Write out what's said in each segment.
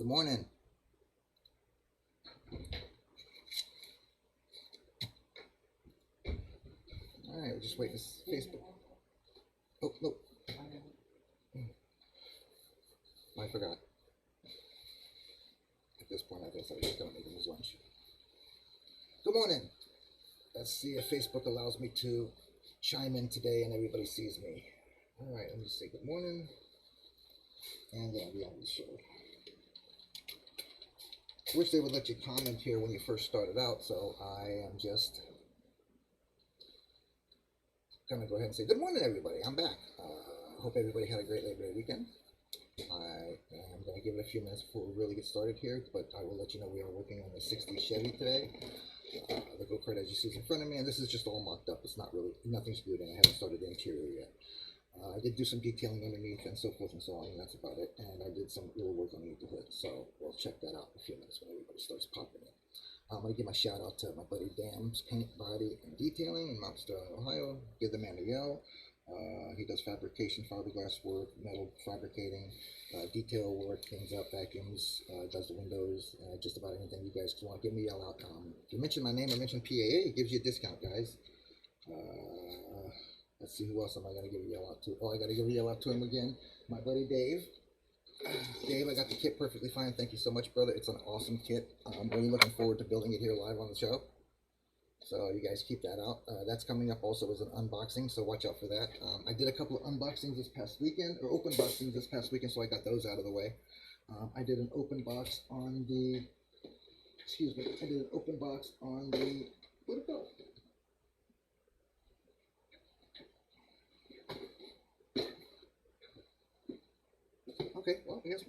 Good morning. All right, we'll just wait this Facebook. Oh, no. I forgot. At this point, I guess I was just going to make him his lunch. Good morning. Let's see if Facebook allows me to chime in today and everybody sees me. All right, let me just say good morning. And then I'll be on the show. I wish they would let you comment here when you first started out, so I am just going to go ahead and say good morning, everybody. I'm back. Hope everybody had a great Labor Day weekend. I am going to give it a few minutes before we really get started here, but I will let you know we are working on the 60 Chevy today. The go-kart, as you see, is in front of me, and this is just all mocked up. It's not really, nothing's glued in. I haven't started the interior yet. I did do some detailing underneath and so forth and so on, and that's about it. And I did some little work underneath the hood, so we'll check that out in a few minutes when everybody starts popping in. I'm going to give my shout out to my buddy Dam's Paint, Body, and Detailing in Mount Sterling, Ohio. Give the man a yell. He does fabrication, fiberglass work, metal fabricating, detail work, cleans up, vacuums, does the windows, just about anything you guys want. Give me a yell out. If you mention my name or mention PAA, it gives you a discount, guys. Let's see, who else am I going to give a yell out to? Oh, I got to give a yell out to him again. My buddy Dave. Dave, I got the kit perfectly fine. Thank you so much, brother. It's an awesome kit. I'm really looking forward to building it here live on the show. So you guys keep that out. That's coming up also as an unboxing, so watch out for that. I did a couple of unboxings this past weekend, or open boxings this past weekend, so I got those out of the way. I did an open box on the, I did an open box on the, where'd it go? Okay, well, I guess,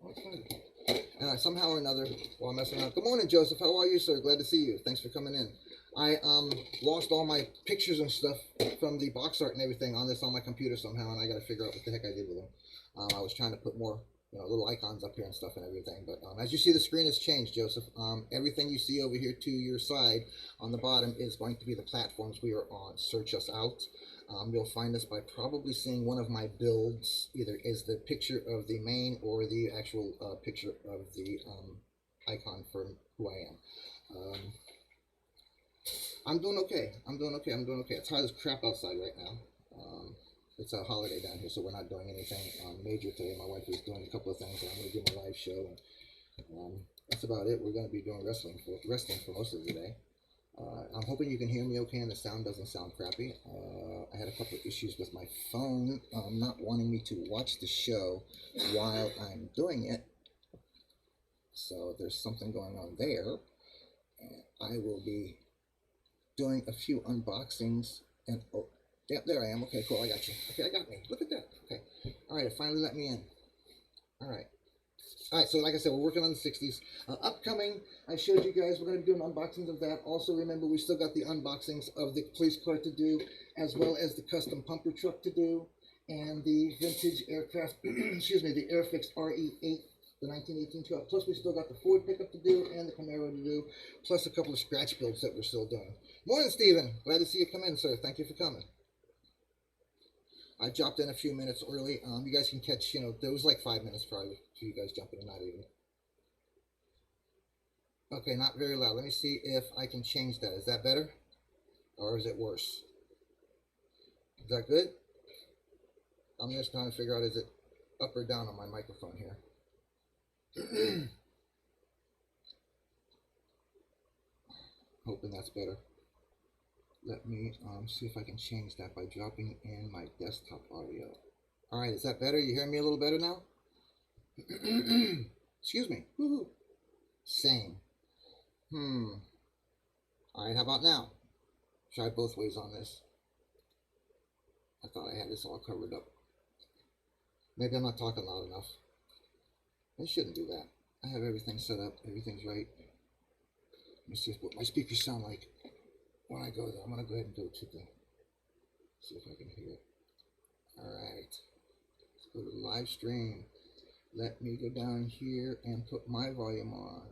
well, it's fine. Somehow or another, while I'm messing around. Good morning, Joseph. How are you, sir? Glad to see you. Thanks for coming in. I lost all my pictures and stuff from the box art and everything on my computer somehow, and I got to figure out what the heck I did with them. I was trying to put more, little icons up here and stuff and everything, but as you see, the screen has changed, Joseph. Everything you see over here to your side on the bottom is going to be the platforms we are on. Search us out. You'll find us by probably seeing one of my builds, either is the picture of the main or the actual picture of the icon for who I am. I'm doing okay. I'm doing okay. It's hot as crap outside right now. It's a holiday down here, so we're not doing anything major today. My wife is doing a couple of things, and I'm going to do my live show. And, that's about it. We're going to be doing wrestling for most of the day. I'm hoping you can hear me okay and the sound doesn't sound crappy. I had a couple of issues with my phone not wanting me to watch the show while I'm doing it. So there's something going on there. And I will be doing a few unboxings. And oh, yeah, there I am. Okay, cool. I got you. Okay, I got me. Look at that. Okay. All right, it finally let me in. All right. All right, so like I said, we're working on the 60s. Upcoming, I showed you guys, we're going to be doing unboxings of that. Also, remember, we still got the unboxings of the police car to do, as well as the custom pumper truck to do, and the vintage aircraft, excuse me, the Airfix RE8, the 1918 truck. Plus, we still got the Ford pickup to do and the Camaro to do, plus a couple of scratch builds that we're still doing. Morning, Steven. Glad to see you come in, sir. Thank you for coming. I dropped in a few minutes early. You guys can catch, there was like 5 minutes probably for you guys jumping in, not even. Okay, not very loud. Let me see if I can change that. Is that better? Or is it worse? Is that good? I'm just trying to figure out, is it up or down on my microphone here? Hoping that's better. Let me see if I can change that by dropping in my desktop audio. All right, is that better? You hear me a little better now? Excuse me. Woohoo. Same. All right, how about now? Try both ways on this. I thought I had this all covered up. Maybe I'm not talking loud enough. I shouldn't do that. I have everything set up. Everything's right. Let me see what my speakers sound like. When I go there, I'm going to go ahead and go to the, see if I can hear it. All right, let's go to the live stream. Let me go down here and put my volume on.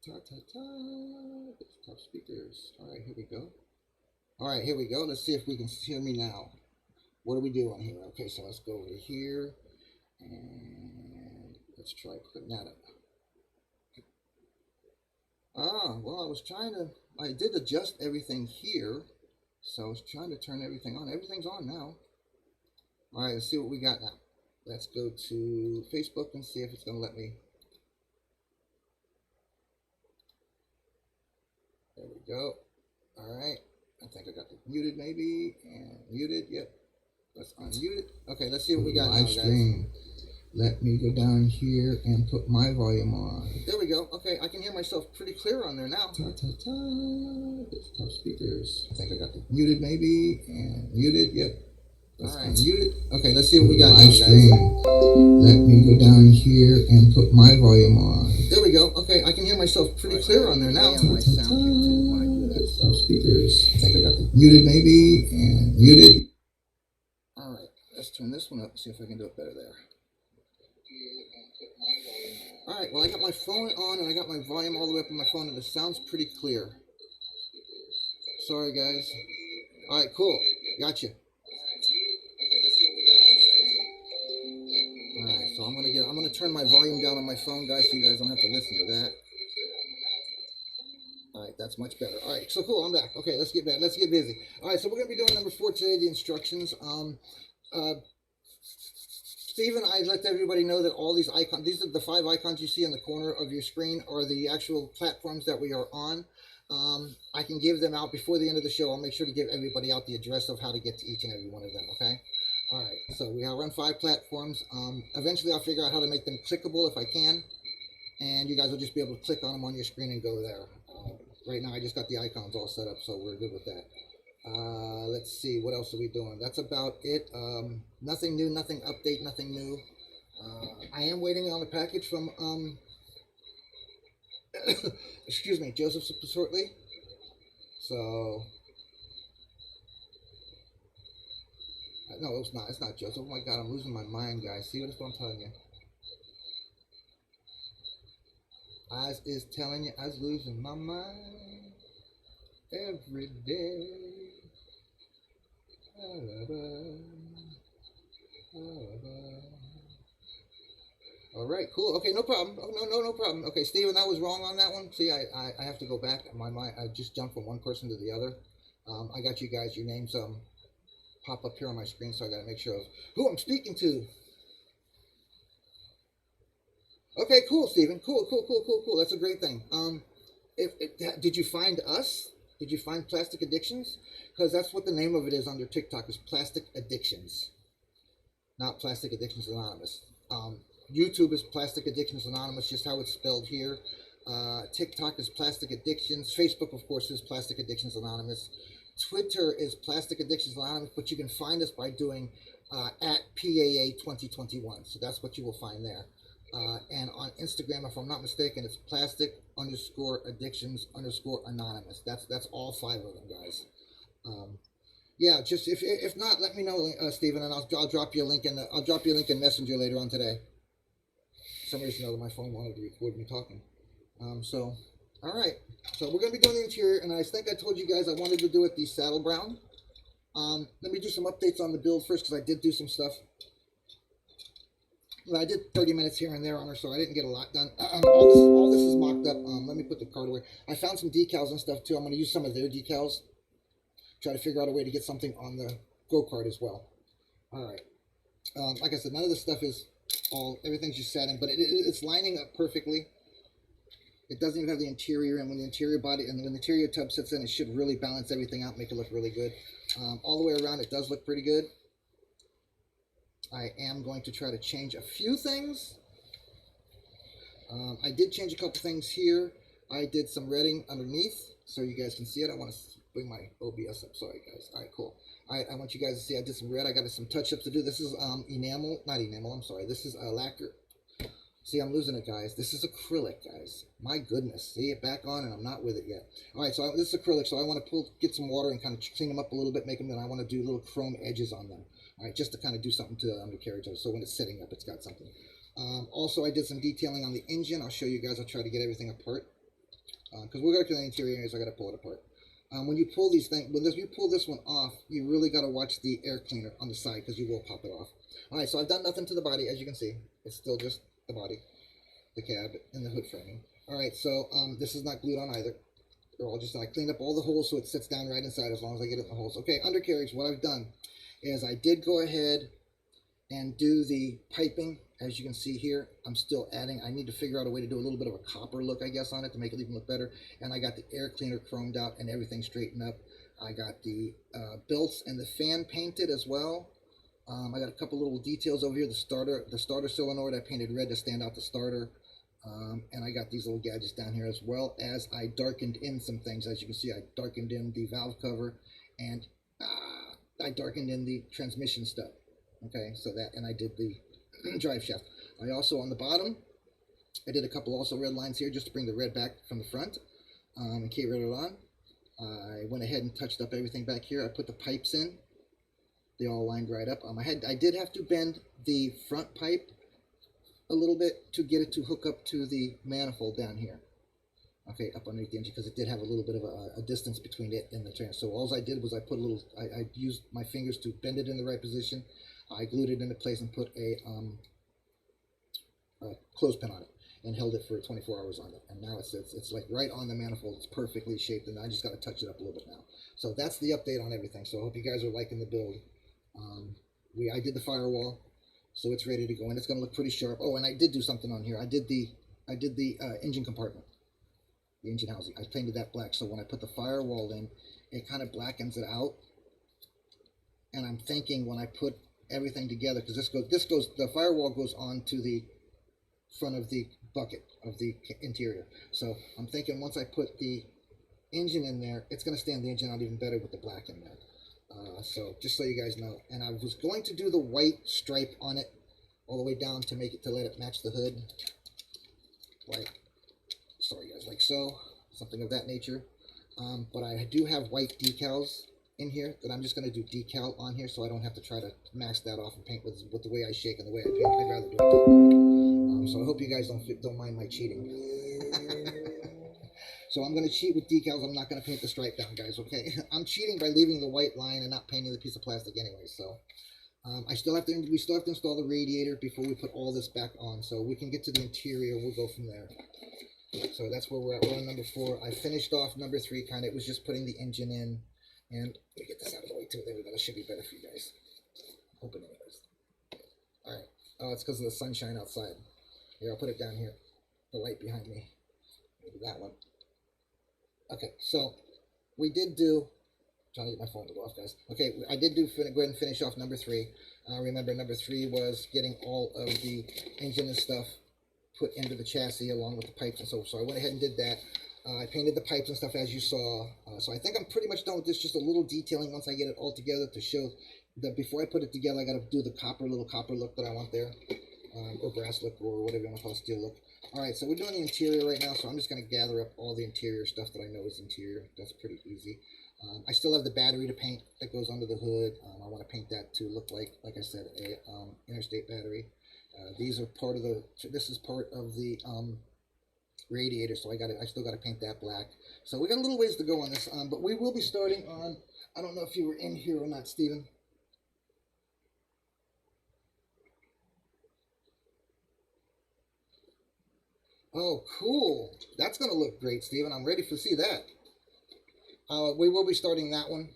Desktop speakers. All right, here we go. All right, here we go. Let's see if we can hear me now. What are we doing here? Okay, so let's go over here and Let's try putting that up. Well, I did adjust everything here. So I was trying to turn everything on. Everything's on now. All right, let's see what we got now. Let's go to Facebook and see if it's going to let me. There we go. All right. I think I got it muted maybe. And muted. Yep. Let's unmute it. Okay, let's see what we got now, guys. Let me go down here and put my volume on. There we go. Okay, I can hear myself pretty clear on there now. Desktop speakers. I think I got it muted maybe. And muted. Yep. Let's unmute it. Okay, let's see what we got now, guys. Let me go down here and put my volume on. There we go. Okay, I can hear myself pretty clear on there now. Desktop speakers. I think I got it muted maybe. And muted. All right, let's turn this one up and see if I can do it better there. Alright, well I got my phone on and I got my volume all the way up on my phone and it sounds pretty clear. Sorry guys. Alright, cool. Gotcha. Alright, so I'm gonna turn my volume down on my phone, guys, so you guys don't have to listen to that. Alright, that's much better. Alright, so cool, I'm back. Okay, let's get back. Let's get busy. Alright, so we're gonna be doing number 4 today, the instructions. Stephen, I let everybody know that all these icons, these are the 5 icons you see in the corner of your screen, are the actual platforms that we are on. I can give them out before the end of the show. I'll make sure to give everybody out the address of how to get to each and every one of them, okay? All right, so we are on 5 platforms. Eventually, I'll figure out how to make them clickable if I can, and you guys will just be able to click on them on your screen and go there. Right now, I just got the icons all set up, so we're good with that. Let's see, what else are we doing? That's about it. Nothing new, nothing update, nothing new. I am waiting on a package from, excuse me, Joseph shortly. So, no, it's not. It's not Joseph. Oh my God, I'm losing my mind, guys. See what I'm telling you? I is telling you, I was losing my mind every day. All right, cool. Okay, no problem. Oh, no problem. Okay, Steven, I was wrong on that one. See, I have to go back. My mind, I just jumped from one person to the other. I got you guys. Your names pop up here on my screen, so I got to make sure of who I'm speaking to. Okay, cool, Steven. Cool. That's a great thing. Did you find us? Did you find Plastic Addictions? Because that's what the name of it is under TikTok, is Plastic Addictions. Not Plastic Addictions Anonymous. YouTube is Plastic Addictions Anonymous, just how it's spelled here. TikTok is Plastic Addictions. Facebook, of course, is Plastic Addictions Anonymous. Twitter is Plastic Addictions Anonymous, but you can find us by doing at PAA 2021. So that's what you will find there. And on Instagram, if I'm not mistaken, it's plastic_addictions_anonymous. That's all 5 of them, guys. Yeah, just if not, let me know, Stephen, and I'll drop you a link in Messenger later on today. For some reason or other, my phone wanted to record me talking. So, all right. So we're gonna be doing the interior, and I think I told you guys I wanted to do it the saddle brown. Let me do some updates on the build first, because I did do some stuff. Well, I did 30 minutes here and there on her, so I didn't get a lot done. All this is mocked up. Let me put the card away. I found some decals and stuff too. I'm going to use some of their decals. Try to figure out a way to get something on the go-kart as well. All right. Like I said, none of this stuff is everything's just set in, but it's lining up perfectly. It doesn't even have the interior, and when the interior body and when the interior tub sits in, it should really balance everything out, make it look really good. All the way around, it does look pretty good. I am going to try to change a few things. I did change a couple things here. I did some redding underneath, so you guys can see it. I want to bring my OBS up. Sorry, guys. All right, cool. All right, I want you guys to see I did some red. I got some touch-ups to do. This is not enamel, I'm sorry. This is lacquer. See, I'm losing it, guys. This is acrylic, guys. My goodness. See it back on, and I'm not with it yet. All right, so this is acrylic, so I want to get some water and kind of clean them up a little bit, make them, then I want to do little chrome edges on them. All right, just to kind of do something to the undercarriage, so when it's sitting up, it's got something. Also, I did some detailing on the engine. I'll show you guys. I'll try to get everything apart. Because we're working on the interior areas, I got to pull it apart. When you pull these things, when you pull this one off, you really got to watch the air cleaner on the side, because you will pop it off. All right, so I've done nothing to the body, as you can see. It's still just the body. the cab and the hood framing. All right, so this is not glued on either. They're all just, I cleaned up all the holes so it sits down right inside as long as I get it in the holes. Okay, undercarriage, what I've done is I did go ahead and do the piping. As you can see here, I'm still adding. I need to figure out a way to do a little bit of a copper look, I guess, on it to make it even look better. And I got the air cleaner chromed out and everything straightened up. I got the belts and the fan painted as well. I got a couple little details over here. The starter solenoid I painted red to stand out the starter. And I got these little gadgets down here, as well as I darkened in some things. As you can see, I darkened in the valve cover and I darkened in the transmission stuff. Okay, so that, and I did the drive shaft. I also, on the bottom, I did a couple also red lines here just to bring the red back from the front and keep it on. I went ahead and touched up everything back here. I put the pipes in. They all lined right up. I did have to bend the front pipe a little bit to get it to hook up to the manifold down here. Okay, up underneath the engine, because it did have a little bit of a distance between it and the trans. So all I did was I put a little, I used my fingers to bend it in the right position. I glued it into place and put a clothespin on it and held it for 24 hours on it. And now it's like right on the manifold. It's perfectly shaped, and I just got to touch it up a little bit now. So that's the update on everything. So I hope you guys are liking the build. I did the firewall, so it's ready to go, and it's going to look pretty sharp. Oh, and I did do something on here. I did the engine compartment, the engine housing. I painted that black, so when I put the firewall in, it kind of blackens it out. And I'm thinking when I put everything together, because the firewall goes onto the front of the bucket of the interior. So I'm thinking once I put the engine in there, it's going to stand the engine out even better with the black in there. So just so you guys know, and I was going to do the white stripe on it all the way down to make it, to let it match the hood, like, sorry guys, like so, something of that nature. But I do have white decals in here that I'm just going to do decal on here, so I don't have to try to mask that off and paint with the way I shake and the way I paint. I'd rather do it that way. So I hope you guys don't mind my cheating. So I'm going to cheat with decals. I'm not going to paint the stripe down, guys, okay? I'm cheating by leaving the white line and not painting the piece of plastic anyway. So we still have to install the radiator before we put all this back on. So we can get to the interior. We'll go from there. So that's where we're at. We're on number 4. I finished off number 3, kind of. It was just putting the engine in. And let me get this out of the way, too. There we go. That should be better for you guys. Open it is. All right. Oh, it's because of the sunshine outside. Here, I'll put it down here. The light behind me. Maybe that one. Okay, so we did do, trying to get my phone to go off, guys. Okay, I did go ahead and finish off number 3. Remember, number 3 was getting all of the engine and stuff put into the chassis along with the pipes and so forth. So I went ahead and did that. I painted the pipes and stuff as you saw. So I think I'm pretty much done with this. Just a little detailing once I get it all together to show that before I put it together, I got to do the little copper look that I want there, or brass look, or whatever you want to call it, steel look. All right, so we're doing the interior right now, so I'm just going to gather up all the interior stuff that I know is interior. That's pretty easy. I still have the battery to paint that goes under the hood. I want to paint that to look like I said, a interstate battery. These are part of this is part of the radiator, so I still got to paint that black. So we got a little ways to go on this, but we will be starting on, I don't know if you were in here or not, Steven. Oh, cool. That's going to look great, Steven. I'm ready to see that. We will be starting that one.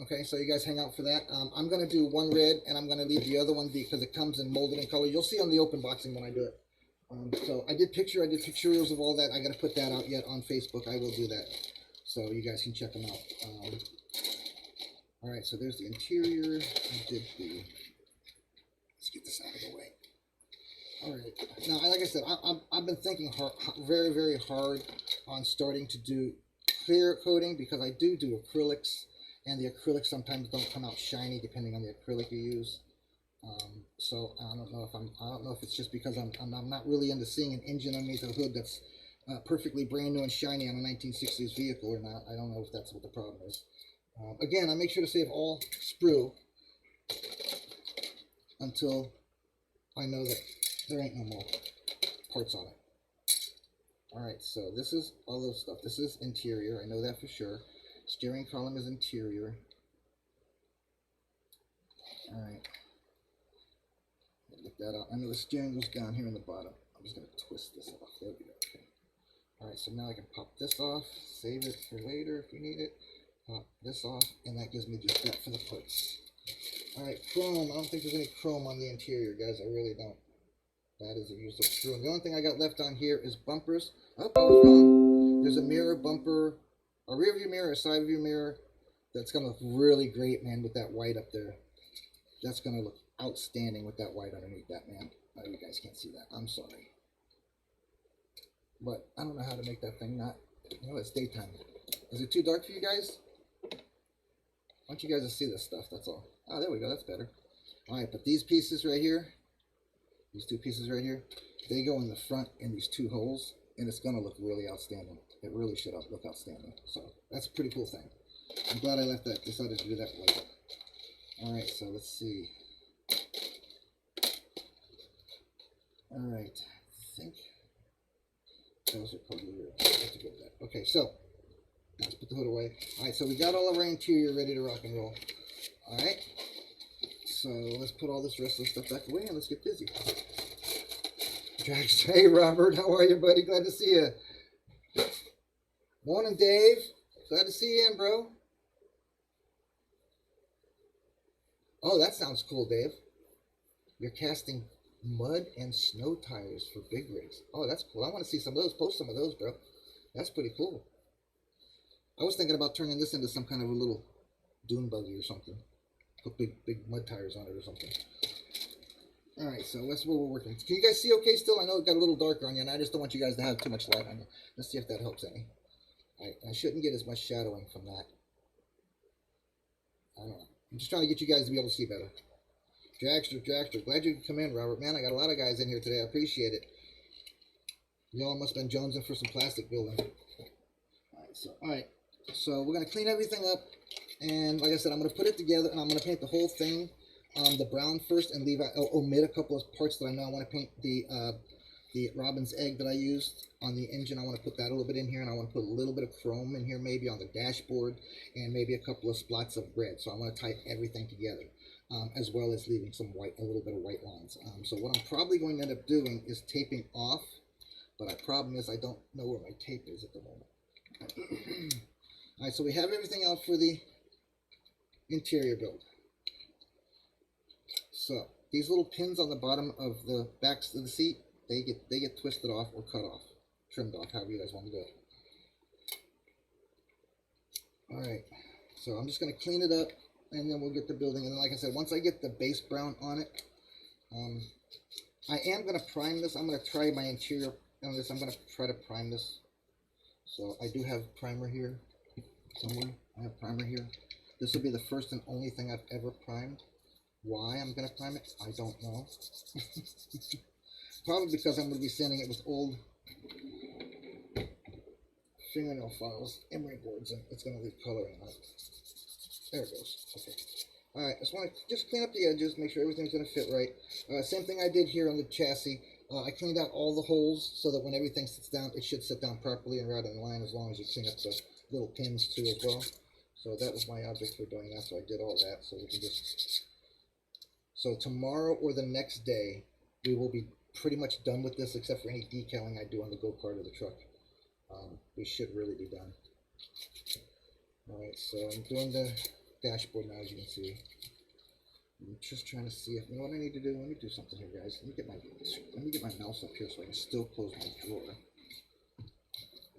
Okay, so you guys hang out for that. I'm going to do one red, and I'm going to leave the other one because it comes in molded in color. You'll see on the open boxing when I do it. So I did pictures of all that. I got to put that out yet on Facebook. I will do that. So you guys can check them out. All right, so there's the interior. Let's get this out of the way. All right. Now, like I said, I've been thinking very, very hard on starting to do clear coating because I do acrylics, and the acrylics sometimes don't come out shiny depending on the acrylic you use. So I don't know if it's just because I'm not really into seeing an engine underneath a hood that's perfectly brand new and shiny on a 1960s vehicle or not. I don't know if that's what the problem is. Again, I make sure to save all sprue until I know that there ain't no more parts on it. Alright, so this is all those stuff. This is interior, I know that for sure. Steering column is interior. Alright. Look that up. I know the steering goes down here in the bottom. just going to twist this off. There we go. Okay. Alright, so now I can pop this off, save it for later if we need it. Pop this off, and that gives me just that for the parts. Alright, chrome. I don't think there's any chrome on the interior, guys. I really don't. That is a useless screw. And the only thing I got left on here is bumpers. Oh, I was wrong. There's a mirror, bumper, a rear view mirror, a side view mirror. That's going to look really great, man, with that white up there. That's going to look outstanding with that white underneath that, man. Oh, you guys can't see that. I'm sorry. But I don't know how to make that thing not... You know, it's daytime. Is it too dark for you guys? I want you guys to see this stuff, that's all. Oh, there we go. That's better. All right, but these pieces right here, these two pieces right here, they go in the front in these two holes, and it's going to look really outstanding. It really should look outstanding. So that's a pretty cool thing. I'm glad I decided to do that later. Alright, so let's see. Alright, I think those are probably real. Let's go with that. Okay, so let's put the hood away. Alright, so we got all of our interior ready to rock and roll. Alright, so let's put all this rest of the stuff back away and let's get busy. Dragster, hey Robert, how are you, buddy? Glad to see you. Morning, Dave. Glad to see you in, bro. Oh, that sounds cool, Dave. You're casting mud and snow tires for big rigs. Oh, that's cool. I want to see some of those. Post some of those, bro. That's pretty cool. I was thinking about turning this into some kind of a little dune buggy or something. Put big mud tires on it or something. All right, so that's what we're working. Can you guys see okay still? I know it got a little darker on you, and I just don't want you guys to have too much light on you. Let's see if that helps any. I shouldn't get as much shadowing from that. I don't know. I'm just trying to get you guys to be able to see better. Dragster. Glad you could come in, Robert. Man, I got a lot of guys in here today. I appreciate it. Y'all must have been jonesing for some plastic building. Alright, so we're going to clean everything up. And like I said, I'm going to put it together, and I'm going to paint the whole thing the brown first and omit a couple of parts that I know I want to paint. The robin's egg that I used on the engine, I want to put that a little bit in here, and I want to put a little bit of chrome in here maybe on the dashboard, and maybe a couple of spots of red. So I want to tie everything together, as well as leaving some white, a little bit of white lines. So what I'm probably going to end up doing is taping off, but the problem is I don't know where my tape is at the moment. All right, so we have everything out for the interior build. So these little pins on the bottom of the backs of the seat, they get twisted off or cut off, trimmed off, however you guys want to do it. All right, so I'm just going to clean it up, and then we'll get the building. And then, like I said, once I get the base brown on it, I am going to prime this. I'm going to try my interior on this. I'm going to try to prime this. So I do have primer here somewhere. I have primer here. This will be the first and only thing I've ever primed. Why I'm going to prime it, I don't know. Probably because I'm going to be sanding it with old fingernail files, emery boards, and it's going to leave coloring on it. There it goes. Okay. Alright, just want to clean up the edges, make sure everything's going to fit right. Same thing I did here on the chassis. I cleaned out all the holes so that when everything sits down, it should sit down properly and right in line, as long as you clean up the little pins too as well. So that was my object for doing that, so I did all that. So we can just... So tomorrow or the next day, we will be pretty much done with this, except for any decaling I do on the go-kart or the truck. We should really be done. Alright, so I'm doing the dashboard now, as you can see. I'm just trying to see if, you know what I need to do? Let me do something here, guys. Let me get my mouse up here so I can still close my drawer.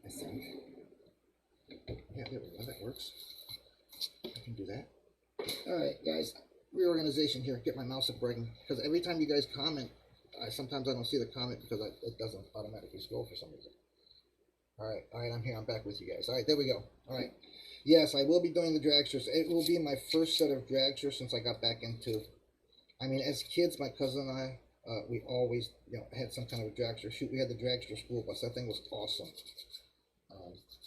I think. Yeah, there we go. That works. I can do that. Alright, guys. Reorganization here. Get my mouse up right, because every time you guys comment, sometimes I don't see the comment because it doesn't automatically scroll for some reason. Alright, I'm here. I'm back with you guys. Alright, there we go. Alright. Yes, I will be doing the dragsters. It will be my first set of dragsters since I got back into... I mean, as kids, my cousin and I, we always, had some kind of a dragster. Shoot, we had the dragster school bus. That thing was awesome.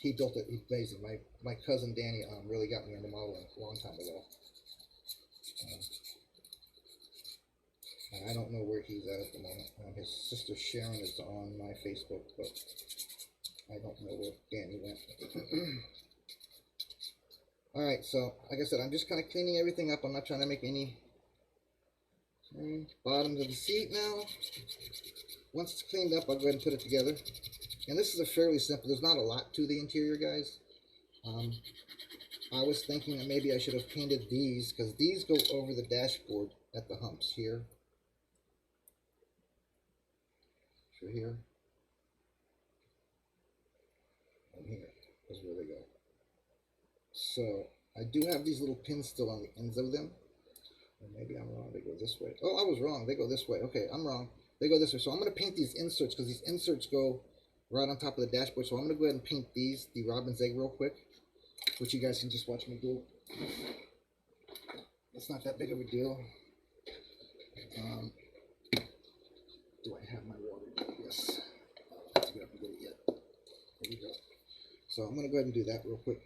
He built it. He's amazing. My cousin Danny really got me into modeling a long time ago. I don't know where he's at the moment. His sister Sharon is on my Facebook, but I don't know where Danny went. Alright, so, like I said, I'm just kind of cleaning everything up. I'm not trying to make any... bottoms of the seat now. once it's cleaned up, I'll go ahead and put it together. And this is a fairly simple, there's not a lot to the interior, guys. I was thinking that maybe I should have painted these, because these go over the dashboard at the humps here. For here. And here is where they go. So, I do have these little pins still on the ends of them. Or maybe I'm wrong, they go this way. Oh, I was wrong, they go this way. Okay, I'm wrong. They go this way. So I'm going to paint these inserts, because these inserts go right on top of the dashboard. So I'm going to go ahead and paint these, the robin's egg, real quick, which you guys can just watch me do. It's not that big of a deal. Do I have my water? Yes. I have to get up and get it yet. There we go. So I'm going to go ahead and do that real quick.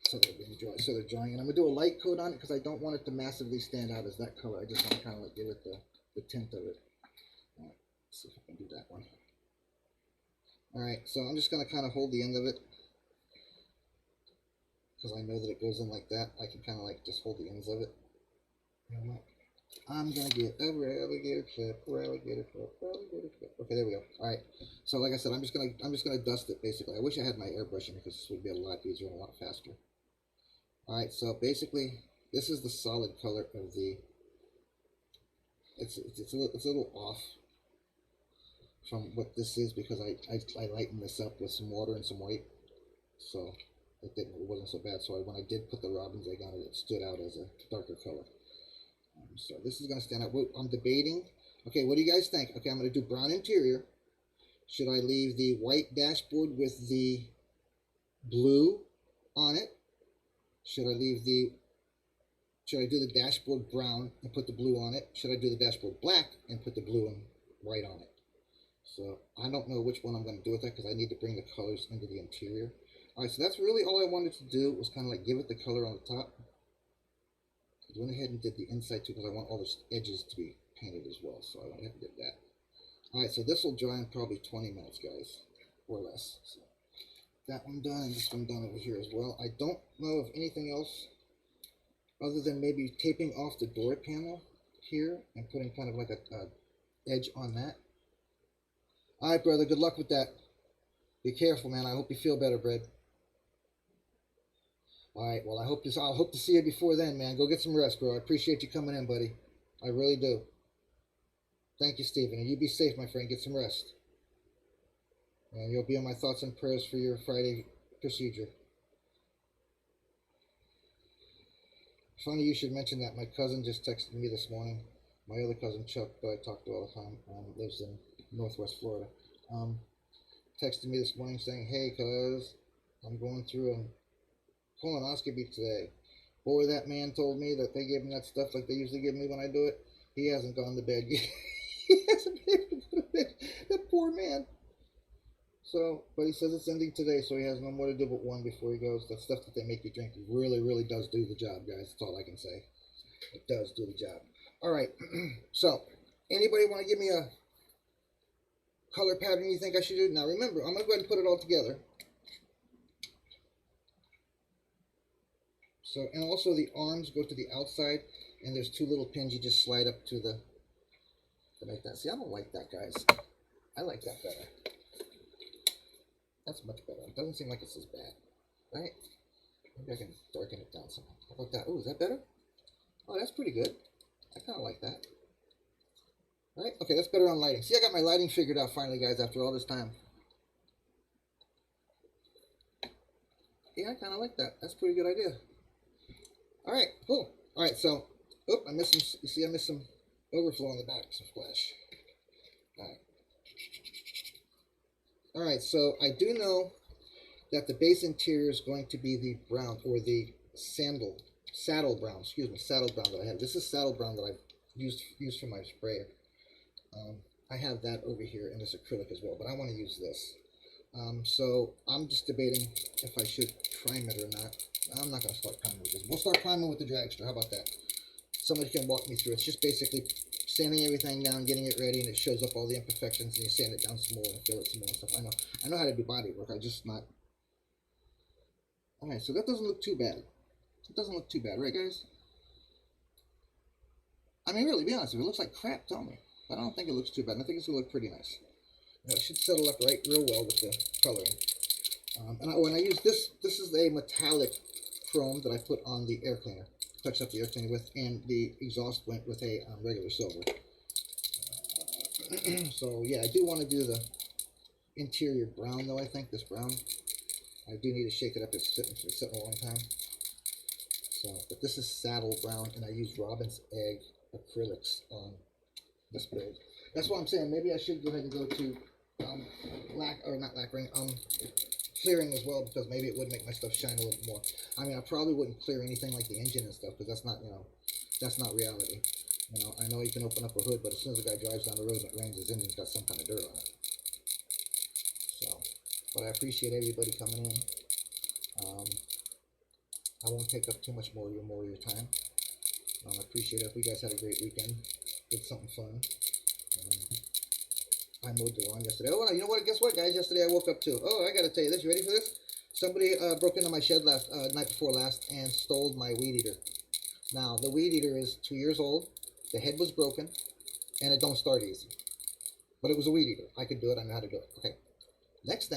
So they're being dry. So they're drying. And I'm going to do a light coat on it because I don't want it to massively stand out as that color. I just want to kind of like give it the tint of it. All right. Let's see if I can do that one. Alright, so I'm just going to kind of hold the end of it, because I know that it goes in like that. I can kind of like just hold the ends of it. I'm going to get a alligator clip, alligator clip, alligator clip. Okay, there we go. Alright, so like I said, I'm just going to dust it basically. I wish I had my airbrush in because this would be a lot easier and a lot faster. Alright, so basically, this is the solid color of the, it's a little off from what this is, because I lightened this up with some water and some white, so it wasn't so bad. So when I did put the robin's egg on it, it stood out as a darker color. So this is going to stand out. I'm debating. Okay, what do you guys think? Okay, I'm going to do brown interior. Should I leave the white dashboard with the blue on it? Should I do the dashboard brown and put the blue on it? Should I do the dashboard black and put the blue and white on it? So I don't know which one I'm going to do with that, because I need to bring the colors into the interior. Alright, so that's really all I wanted to do, was kind of like give it the color on the top. I went ahead and did the inside too, because I want all the edges to be painted as well. So I went ahead and did that. Alright, so this will dry in probably 20 minutes, guys, or less. So that one done, and this one done over here as well. I don't know of anything else other than maybe taping off the door panel here and putting kind of like a edge on that. Alright, brother, good luck with that. Be careful, man. I hope you feel better, Brad. Alright, well, I'll hope to see you before then, man. Go get some rest, bro. I appreciate you coming in, buddy. I really do. Thank you, Stephen. And you be safe, my friend. Get some rest. And you'll be on my thoughts and prayers for your Friday procedure. Funny you should mention that. My cousin just texted me this morning. My other cousin, Chuck, that I talk to all the time, lives in Northwest Florida, texted me this morning saying, "Hey, cuz, I'm going through a colonoscopy today. Boy, that man told me that they give him that stuff like they usually give me when I do it. He hasn't gone to bed yet." He hasn't been able to go to bed. That poor man. So, but he says it's ending today, so he has no more to do but one before he goes. That stuff that they make you drink really, really does do the job, guys. That's all I can say. It does do the job. All right. So, anybody want to give me a color pattern you think I should do? Now, remember, I'm going to go ahead and put it all together. So, and also the arms go to the outside, and there's two little pins you just slide up to make that. See, I don't like that, guys. I like that better. That's much better. It doesn't seem like it's as bad, right? Maybe I can darken it down somehow. How about that? Oh, is that better? Oh, that's pretty good. I kind of like that. All right? Okay, that's better on lighting. See, I got my lighting figured out finally, guys, after all this time. Yeah, I kind of like that. That's a pretty good idea. All right, cool. All right, so, I missed some, you see, I missed some overflow on the back, some splash. All right. All right, so I do know that the base interior is going to be the brown, or the saddle brown that I have. This is saddle brown that I've used for my sprayer. I have that over here in this acrylic as well, but I want to use this. So I'm just debating if I should prime it or not. I'm not going to start priming with this. We'll start priming with the Dragster. How about that? Somebody can walk me through. It's just basically sanding everything down, getting it ready, and it shows up all the imperfections, and you sand it down some more and fill it some more stuff. I know how to do body work. I just not. All right, so that doesn't look too bad. It doesn't look too bad, right, guys? I mean, really, be honest with you, it looks like crap, tell me. But I don't think it looks too bad. I think it's going to look pretty nice. Now, it should settle up right real well with the coloring. When I use this, this is a metallic chrome that I put on the air cleaner. Touched up the air cleaner with, and the exhaust went with a regular silver. So yeah, I do want to do the interior brown though. I think this brown. I do need to shake it up. It's sitting a long time. So, but this is saddle brown, and I use Robin's Egg acrylics on this build. That's what I'm saying. Maybe I should go ahead and go to clearing as well, because maybe it would make my stuff shine a little more. I mean, I probably wouldn't clear anything like the engine and stuff, because that's not, that's not reality. I know you can open up a hood, but as soon as the guy drives down the road and it rains, his engine's got some kind of dirt on it. So, but I appreciate everybody coming in. I won't take up too much more of your time. I appreciate it. If you guys had a great weekend, did something fun. I mowed the lawn yesterday. Oh, you know what? Guess what, guys? Yesterday I woke up too. Oh, I gotta tell you this. You ready for this? Somebody broke into my shed night before last and stole my weed eater. Now, the weed eater is 2 years old. The head was broken, and it don't start easy. But it was a weed eater. I could do it. I know how to do it. Okay. Next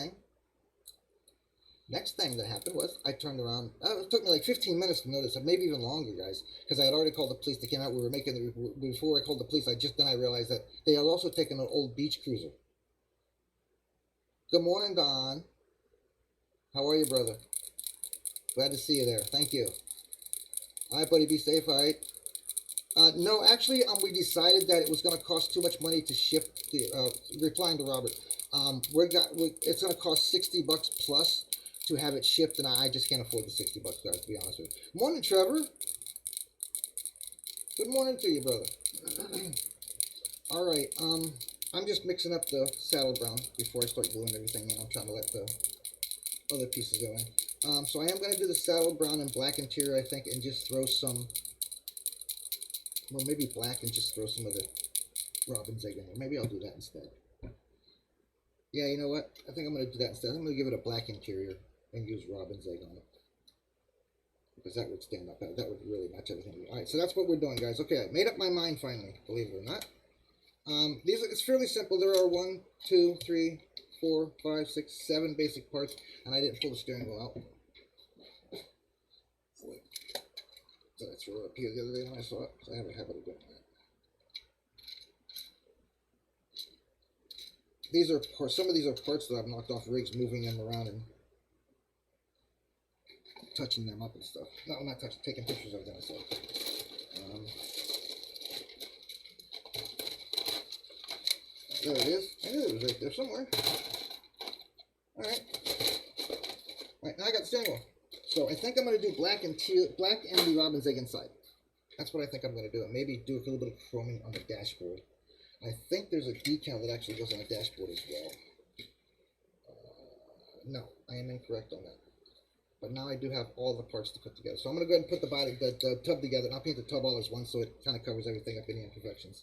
thing that happened was I turned around. It took me like 15 minutes to notice, maybe even longer, guys, because I had already called the police. They came out. We were making before I called the police. I realized that they had also taken an old beach cruiser. Good morning, Don. How are you, brother? Glad to see you there. Thank you. All right, buddy. Be safe. All right. No, actually, we decided that it was going to cost too much money to ship. Replying to Robert, it's going to cost $60 plus to have it shipped, and I just can't afford the $60, guys. To be honest with you. Morning, Trevor. Good morning to you, brother. All right. I'm just mixing up the saddle brown before I start gluing everything in. I'm trying to let the other pieces go in. So I am going to do the saddle brown and black interior, I think, and just throw some. Well, maybe black and just throw some of the Robin's Egg in there. Maybe I'll do that instead. Yeah, you know what? I think I'm going to do that instead. I'm going to give it a black interior and use Robin's Egg on it. Because that would stand up. That would really match everything. Alright, so that's what we're doing, guys. Okay, I made up my mind finally, believe it or not. It's fairly simple. There are 1, 2, 3, 4, 5, 6, 7 basic parts, and I didn't pull the steering wheel out. Did I throw it up here the other day when I saw it? So I have a habit of doing that. These are some of these are parts that I've knocked off rigs, moving them around and touching them up and stuff. No, I'm not touching, taking pictures of them and stuff. There it is. I knew it was right there somewhere. Alright. Alright, now I got the steering wheel. So I think I'm going to do black and the Robin's Egg inside. That's what I think I'm going to do. And maybe do a little bit of chroming on the dashboard. I think there's a decal that actually goes on the dashboard as well. No, I am incorrect on that. But now I do have all the parts to put together. So I'm going to go ahead and put the tub together. And I'll paint the tub all as one so it kind of covers everything up, any imperfections.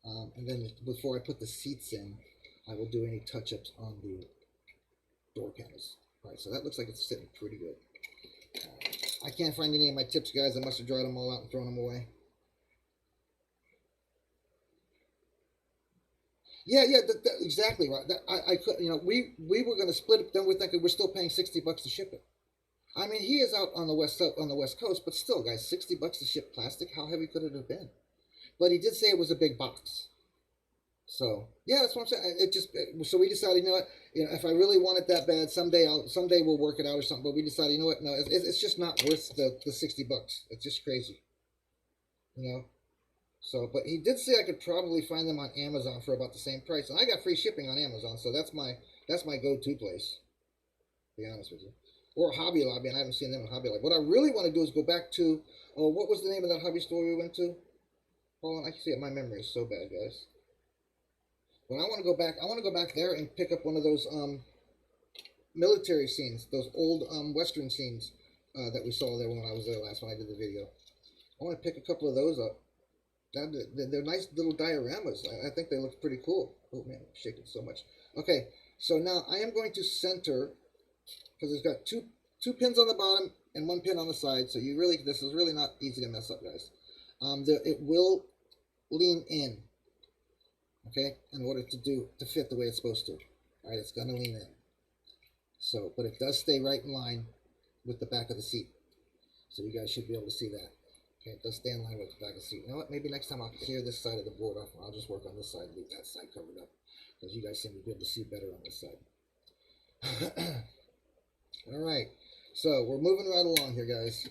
And then before I put the seats in, I will do any touch-ups on the door panels. Alright, so that looks like it's sitting pretty good. I can't find any of my tips, guys. I must have dried them all out and thrown them away. Yeah, exactly right. I could, we were going to split it. Then we're thinking we're still paying $60 to ship it. I mean, he is out on the west coast, but still, guys, $60 to ship plastic. How heavy could it have been? But he did say it was a big box. So yeah, that's what I'm saying. So we decided, if I really want it that bad, someday we'll work it out or something. But we decided, you know what? No, it's just not worth the $60. It's just crazy, So, but he did say I could probably find them on Amazon for about the same price, and I got free shipping on Amazon, so that's my go-to place. To be honest with you, or Hobby Lobby, and I haven't seen them in Hobby Lobby. What I really want to do is go back to, what was the name of that hobby store we went to? Hold on, I can see it. My memory is so bad, guys. When I want to go back there and pick up one of those military scenes, those old Western scenes that we saw there when I was there last when I did the video. I want to pick a couple of those up. They're nice little dioramas. I think they look pretty cool. Oh man, I'm shaking so much. Okay, so now I am going to center, because it's got two pins on the bottom and one pin on the side. So this is really not easy to mess up, guys. It will lean in. okay, in order to fit the way it's supposed to. All right, it's gonna lean in. So, but it does stay right in line with the back of the seat. So you guys should be able to see that. Okay, it does stay in line with the back of the seat. You know what? Maybe next time I'll clear this side of the board off. I'll just work on this side, leave that side covered up, because you guys seem to be able to see better on this side. All right, so we're moving right along here, guys.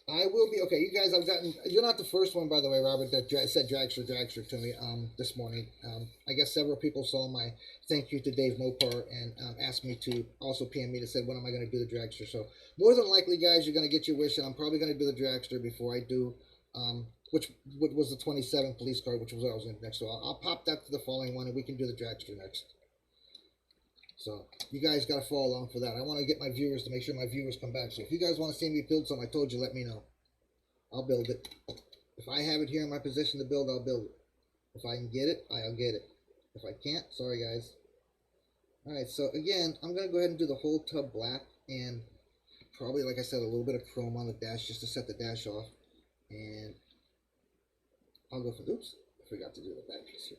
I will be, okay, you guys, you're not the first one, by the way, Robert, that said Dragster to me this morning. I guess several people saw my thank you to Dave Mopar and asked me to also PM me to say, when am I going to do the Dragster? So more than likely, guys, you're going to get your wish, and I'm probably going to do the Dragster before I do, which was the 27th police car, which was what I was going to do next. So I'll pop that to the following one, and we can do the Dragster next. So you guys got to follow along for that. I want to get my viewers to make sure my viewers come back. So if you guys want to see me build something, I told you, let me know. I'll build it. If I have it here in my position to build, I'll build it. If I can get it, I'll get it. If I can't, sorry guys. Alright, so again, I'm going to go ahead and do the whole tub black, and probably, like I said, a little bit of chrome on the dash just to set the dash off. And I'll go for, oops, I forgot to do the back piece here.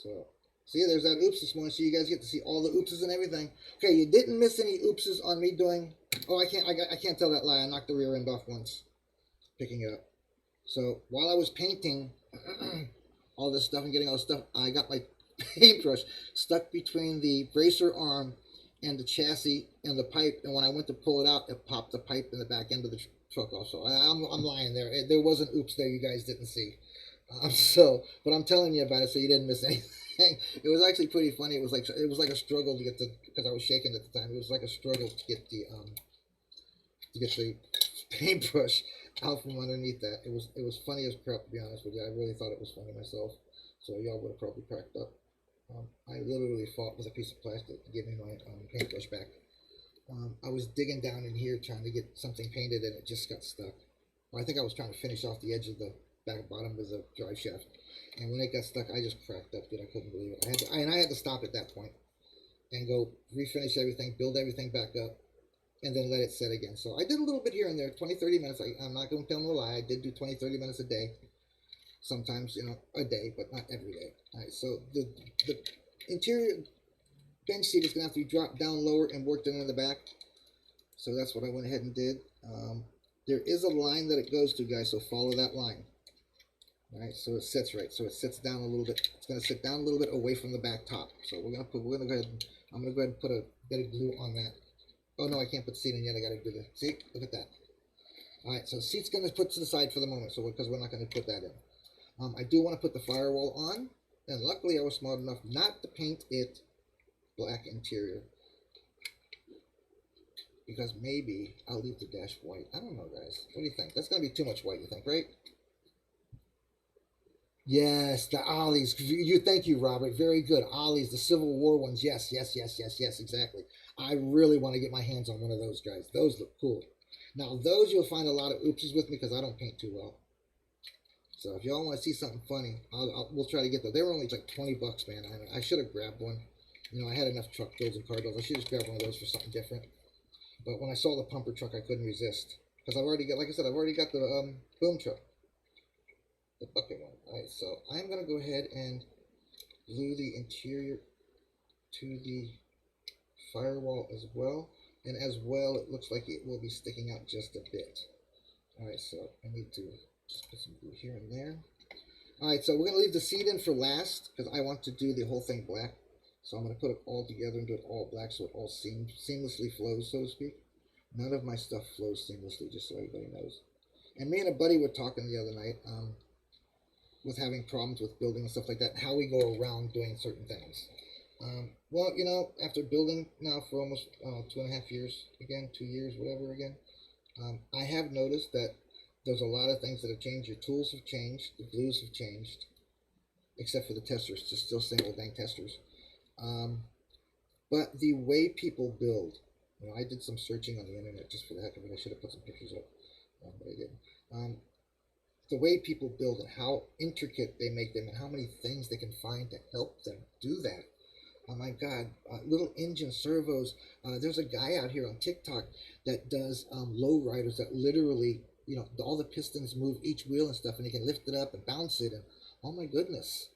So, see, there's that oops this morning, so you guys get to see all the oopses and everything. Okay, you didn't miss any oopses on me doing, oh, I can't tell that lie. I knocked the rear end off once, picking it up. So, while I was painting all this stuff and getting all this stuff, I got my paintbrush stuck between the bracer arm and the chassis and the pipe, and when I went to pull it out, it popped the pipe in the back end of the truck off. So, I'm lying there. There was an oops there you guys didn't see. But I'm telling you about it, so you didn't miss anything. It was actually pretty funny. It was like a struggle to get because I was shaking at the time. It was like a struggle to get the paintbrush out from underneath that. It was funny as crap, to be honest with you. I really thought it was funny myself. So y'all would have probably cracked up. I literally fought with a piece of plastic to get me my paintbrush back. I was digging down in here trying to get something painted, and it just got stuck. Well, I think I was trying to finish off the edge of the bottom of the drive shaft, and when it got stuck, I just cracked up, dude. I couldn't believe it. I had to stop at that point and go refinish everything, build everything back up, and then let it set again. So I did a little bit here and there, 20-30 minutes. I'm not going to tell no lie. I did do 20-30 minutes a day, sometimes, a day, but not every day. All right, so the interior bench seat is going to have to be dropped down lower and worked in the back. So that's what I went ahead and did. There is a line that it goes to, guys, so follow that line. All right, so it sits right. So it sits down a little bit. It's going to sit down a little bit away from the back top. So I'm going to go ahead and put a bit of glue on that. Oh no, I can't put the seat in yet. I got to do the, see, look at that. All right, so the seat's going to put to the side for the moment, so because we're not going to put that in. I do want to put the firewall on, and luckily I was smart enough not to paint it black interior, because maybe I'll leave the dash white. I don't know, guys. What do you think? That's going to be too much white, you think, right? Yes, the Ollies. Thank you, Robert. Very good. Ollies, the Civil War ones. Yes, exactly. I really want to get my hands on one of those, guys. Those look cool. Now, those you'll find a lot of oopses with me because I don't paint too well. So if y'all want to see something funny, we'll try to get those. They were only like 20 bucks, man. I should have grabbed one. I had enough truck builds and car builds. I should just grab one of those for something different. But when I saw the pumper truck, I couldn't resist. Because I've already got, like I said, I've already got the boom truck. The bucket one. Alright, so I'm going to go ahead and glue the interior to the firewall as well. And as well, it looks like it will be sticking out just a bit. Alright, so I need to just put some glue here and there. Alright, so we're going to leave the seat in for last because I want to do the whole thing black. So I'm going to put it all together and do it all black so it all seamlessly flows, so to speak. None of my stuff flows seamlessly, just so everybody knows. And me and a buddy were talking the other night with having problems with building and stuff like that, how we go around doing certain things. Well, after building now for almost 2.5 years, again, 2 years, whatever again, I have noticed that there's a lot of things that have changed. Your tools have changed, the glues have changed, except for the testers, just still single dang testers. But the way people build, I did some searching on the internet just for the heck of it. I should have put some pictures up, but I didn't. The way people build and how intricate they make them and how many things they can find to help them do that. Oh my God, little engine servos. There's a guy out here on TikTok that does low riders that literally, all the pistons move each wheel and stuff, and he can lift it up and bounce it and Oh my goodness.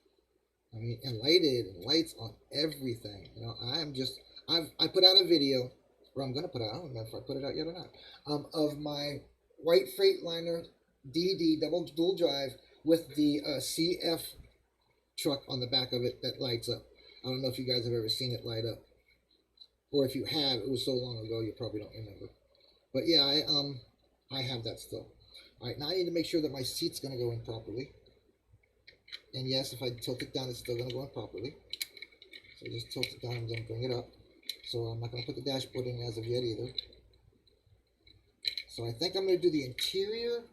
I mean, and lighted and lights on everything. You know, I put out a video, or I'm gonna put out. I don't know if I put it out yet or not. Of my white Freightliner DD double dual drive with the CF truck on the back of it that lights up. I don't know if you guys have ever seen it light up, or if you have, it was so long ago you probably don't remember. But yeah, I have that still. All right, now I need to make sure that my seat's gonna go in properly. And yes, if I tilt it down, it's still going to go in properly. So just tilt it down and then bring it up. So I'm not going to put the dashboard in as of yet either. So I think I'm going to do the interior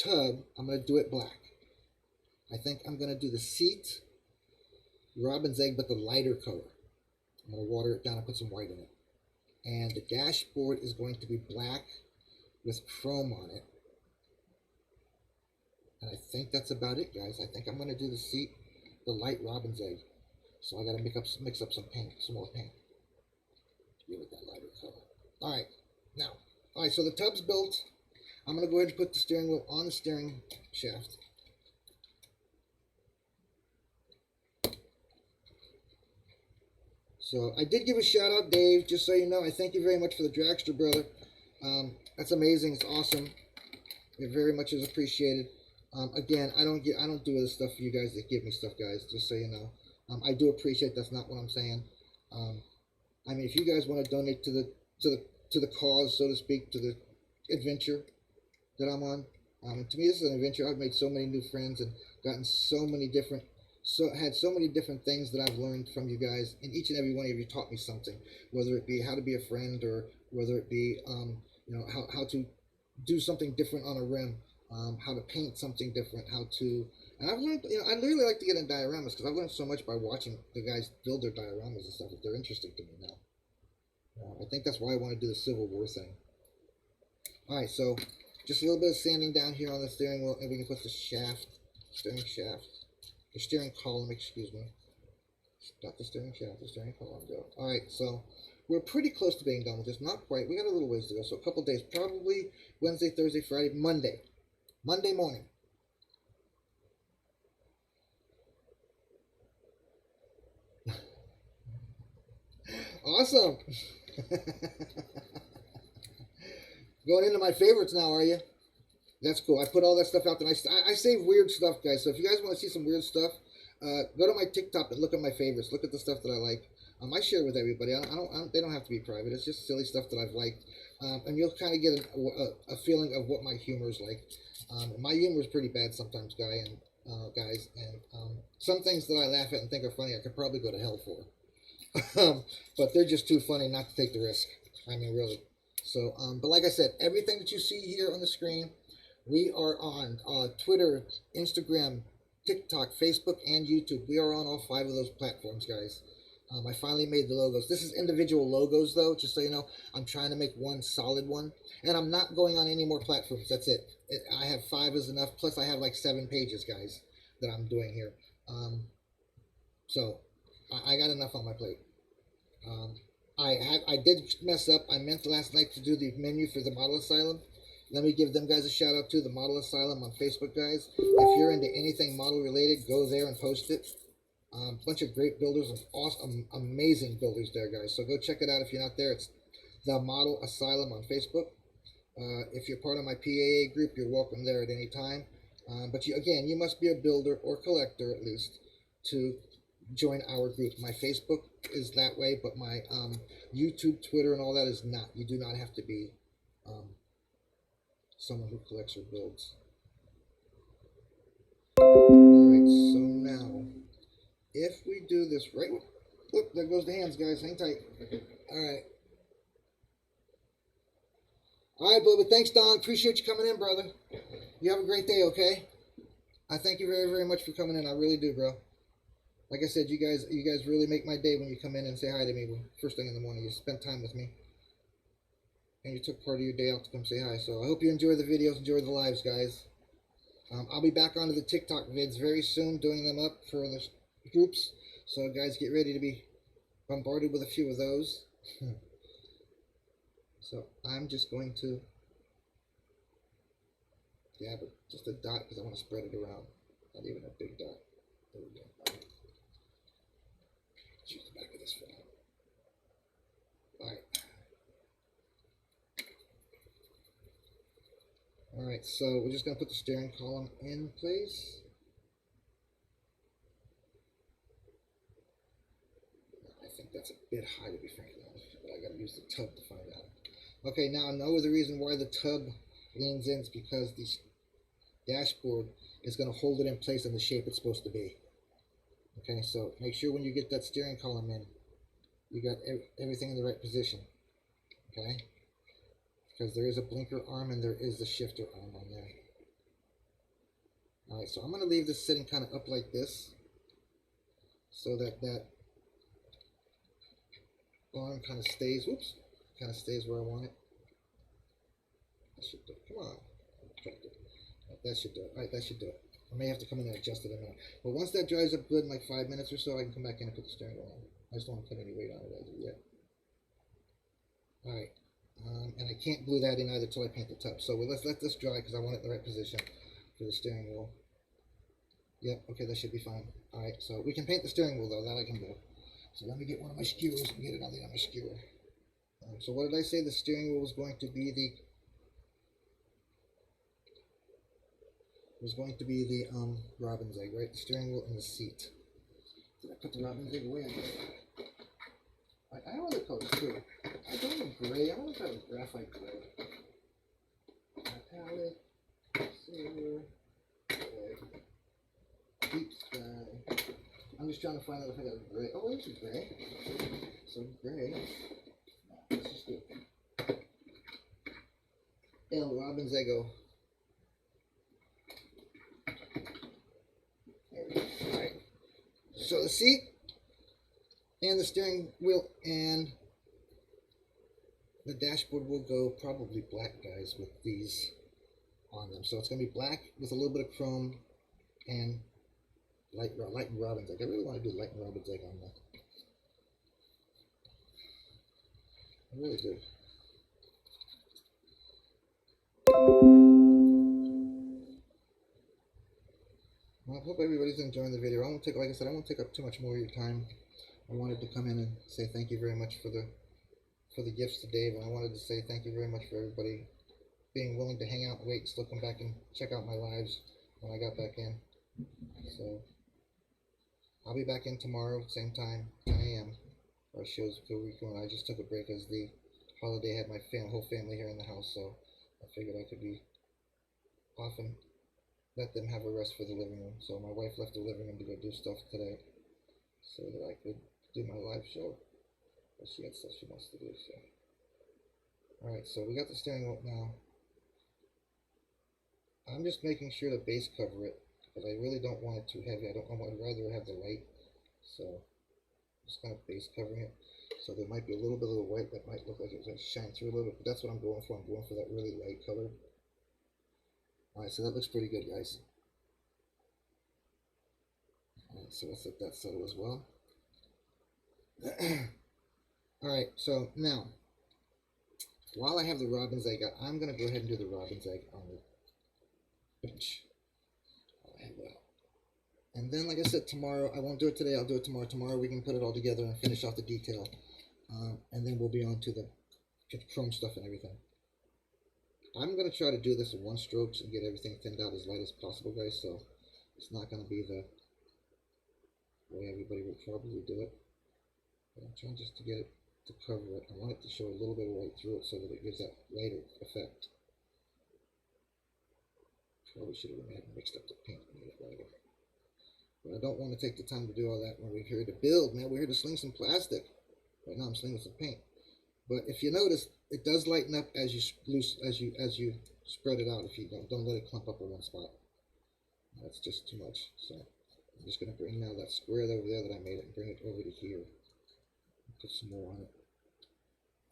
tub. I'm going to do it black. I think I'm going to do the seat robin's egg, but the lighter color. I'm going to water it down and put some white in it. And the dashboard is going to be black with chrome on it. And I think that's about it, guys. I think I'm going to do the seat, the light robin's egg. So I got to mix up some paint, some more paint. Give it that lighter color. All right, so the tub's built. I'm going to go ahead and put the steering wheel on the steering shaft. So I did give a shout out, Dave, just so you know. I thank you very much for the Dragster, brother. That's amazing. It's awesome. It very much is appreciated. Again, I don't do this stuff for you guys that give me stuff, guys. Just so you know, I do appreciate. That's not what I'm saying. I mean, if you guys want to donate to the cause, so to speak, to the adventure that I'm on, to me this is an adventure. I've made so many new friends and gotten had so many different things that I've learned from you guys, and each and every one of you taught me something. Whether it be how to be a friend, or whether it be you know, how to do something different on a rim. How to paint something different, and I've learned, you know, I really like to get in dioramas because I've learned so much by watching the guys build their dioramas and stuff. They're interesting to me now. I think that's why I want to do the Civil War thing. All right, so just a little bit of sanding down here on the steering wheel, and we can put the steering column, excuse me. Not the steering shaft, the steering column go. All right, so we're pretty close to being done with this. Not quite. We got a little ways to go. So a couple days, probably Wednesday, Thursday, Friday, Monday morning. Awesome. Going into my favorites now, are you? That's cool. I put all that stuff out there. I save weird stuff, guys. So if you guys want to see some weird stuff, go to my TikTok and look at my favorites. Look at the stuff that I like. I share with everybody. They don't have to be private. It's just silly stuff that I've liked, and you'll kind of get a feeling of what my humor is like. My humor is pretty bad sometimes, guys, and some things that I laugh at and think are funny, I could probably go to hell for. But they're just too funny not to take the risk. I mean, really. So, but like I said, everything that you see here on the screen, we are on Twitter, Instagram, TikTok, Facebook, and YouTube. We are on all 5 of those platforms, guys. I finally made the logos. This is individual logos, though, just so you know. I'm trying to make one solid one. And I'm not going on any more platforms. That's it. I have 5 is enough. Plus, I have like 7 pages, guys, that I'm doing here. So, I got enough on my plate. I did mess up. I meant last night to do the menu for the Model Asylum. Let me give them guys a shout out to the Model Asylum on Facebook, guys. If you're into anything model related, go there and post it. Bunch of great builders and awesome, amazing builders there, guys. So go check it out if you're not there. It's the Model Asylum on Facebook. If you're part of my PAA group, you're welcome there at any time. But you must be a builder or collector at least to join our group. My Facebook is that way, but my YouTube, Twitter, and all that is not. You do not have to be someone who collects or builds. Alright, so now, if we do this right, look, there goes the hands, guys, hang tight. Alright. Alright, Bubba, thanks, Don, appreciate you coming in, brother. You have a great day, okay? I thank you very, very much for coming in, I really do, bro. Like I said, you guys really make my day when you come in and say hi to me first thing in the morning. You spend time with me. And you took part of your day out to come say hi. So I hope you enjoy the videos, enjoy the lives, guys. I'll be back onto the TikTok vids very soon, doing them up for the groups. So guys, get ready to be bombarded with a few of those. So I'm just going to dab it, just a dot, because I want to spread it around. Not even a big dot. There we go. Let's use the back of this for now. Alright. Alright, so we're just going to put the steering column in place. I think that's a bit high, to be frankly honest, but I got to use the tub to find out. Okay, now I know the reason why the tub leans in is because the dashboard is going to hold it in place in the shape it's supposed to be. Okay, so make sure when you get that steering column in, you got everything in the right position. Okay, because there is a blinker arm and there is the shifter arm on there. Alright, so I'm going to leave this sitting kind of up like this so that that arm kind of stays, whoops, kind of stays where I want it. That should do it. Come on. That should do it. Alright, that should do it. I may have to come in and adjust it a minute. But once that dries up good in like 5 minutes or so, I can come back in and put the steering wheel on. I just don't want to put any weight on it as of yet. Alright. And I can't glue that in either till I paint the tub. So let's let this dry because I want it in the right position for the steering wheel. Yep, okay, that should be fine. Alright, so we can paint the steering wheel though, that I can do. So let me get one of my skewers and get it on the other skewer. So what did I say the steering wheel was going to be? Robin's egg, right? The steering wheel and the seat. Did I put the Robin's egg away? I have other colors too. I don't have gray. I want to try a graphite gray. Palette, silver, egg, deep sky. I'm just trying to find out if I got a gray. Oh, there's a gray. So gray. Let's just do it. El Robin's Eggo. Alright. So the seat and the steering wheel and the dashboard will go probably black, guys, with these on them. So it's going to be black with a little bit of chrome and light Robin's egg. I really want to do light Robin's egg on that. I really do. Well, I hope everybody's enjoying the video. Like I said, I won't take up too much more of your time. I wanted to come in and say thank you very much for the gifts to Dave, and I wanted to say thank you very much for everybody being willing to hang out and wait and still come back and check out my lives when I got back in. So I'll be back in tomorrow, same time, 10 a.m. Our show's go weekend. I just took a break as the holiday had my whole family here in the house, so I figured I could be off and let them have a rest for the living room. So my wife left the living room to go do stuff today so that I could do my live show. But she had stuff she wants to do, so. Alright, so we got the steering wheel now. I'm just making sure to base cover it because I really don't want it too heavy. I'd rather have the light. So just kind of base covering it. So there might be a little bit of the white that might look like it's going to shine through a little bit, but that's what I'm going for. I'm going for that really light color. Alright, so that looks pretty good, guys. Alright, so let's let that settle as well. Alright, so now, while I have the Robin's egg, I'm going to go ahead and do the Robin's egg on the bench. And then, like I said, tomorrow, I won't do it today, I'll do it tomorrow. Tomorrow we can put it all together and finish off the detail. And then we'll be on to the chrome stuff and everything. I'm going to try to do this in one strokes and get everything thinned out as light as possible, guys, so it's not going to be the way everybody would probably do it. But I'm trying just to get it to cover it. I want it to show a little bit of light through it so that it gives that lighter effect. Probably should have mixed up the paint and made it lighter. But I don't want to take the time to do all that when we're here to build, man. We're here to sling some plastic. Right now I'm slinging some paint. But if you notice, it does lighten up as you spread it out. If you don't let it clump up in one spot. That's just too much. So I'm just going to bring now that square over there that I made it and bring it over to here. Put some more on it.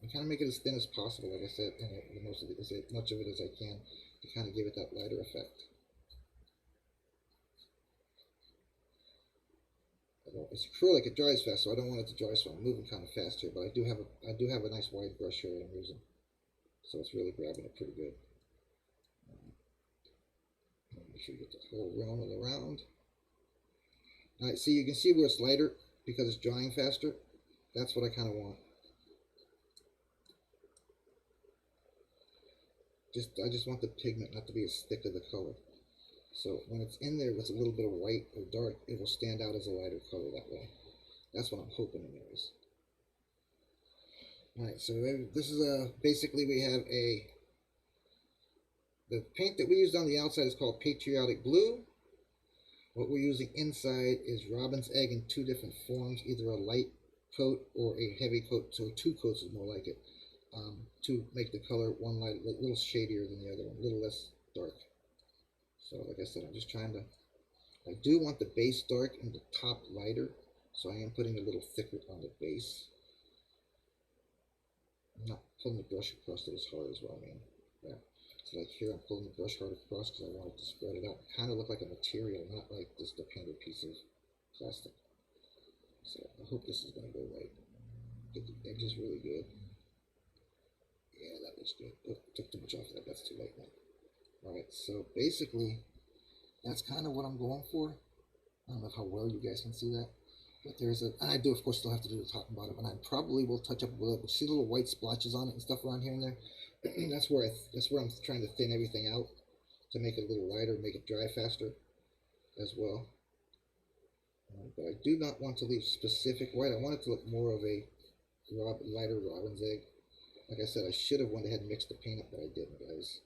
And kind of make it as thin as possible, like I said, and as much of it as I can to kind of give it that lighter effect. It's acrylic, it dries fast, so I don't want it to dry, so I'm moving kind of fast here. But I do have a nice wide brush here that I'm using, so it's really grabbing it pretty good. Make sure you get the whole round and around. Alright, see, you can see where it's lighter because it's drying faster. That's what I kind of want. I just want the pigment not to be as thick of the color. So when it's in there with a little bit of white or dark, it will stand out as a lighter color that way. That's what I'm hoping anyways. Alright, so this is basically we have the paint that we used on the outside is called Patriotic Blue. What we're using inside is Robin's Egg in two different forms, either a light coat or a heavy coat, so 2 coats is more like it, to make the color one light, a little shadier than the other one, a little less dark. So like I said, I'm just trying to, I do want the base dark and the top lighter, so I am putting a little thicker on the base. I'm not pulling the brush across it as hard as well, I mean. Yeah. So like here, I'm pulling the brush hard across because I wanted to spread it out. Kind of look like a material, not like just a painted piece of plastic. So I hope this is going to go right. Get the edges really good. Yeah, that looks good. Oh, took too much off of that. That's too light now. Alright, so basically, that's kind of what I'm going for. I don't know how well you guys can see that. But there's and I do, of course, still have to do the top and bottom. And I probably will touch up a little bit. See the little white splotches on it and stuff around here and there? that's where I'm trying to thin everything out to make it a little lighter, make it dry faster as well. But I do not want to leave specific white. I want it to look more of a lighter Robin's Egg. Like I said, I should have went ahead and mixed the paint up, but I didn't, guys.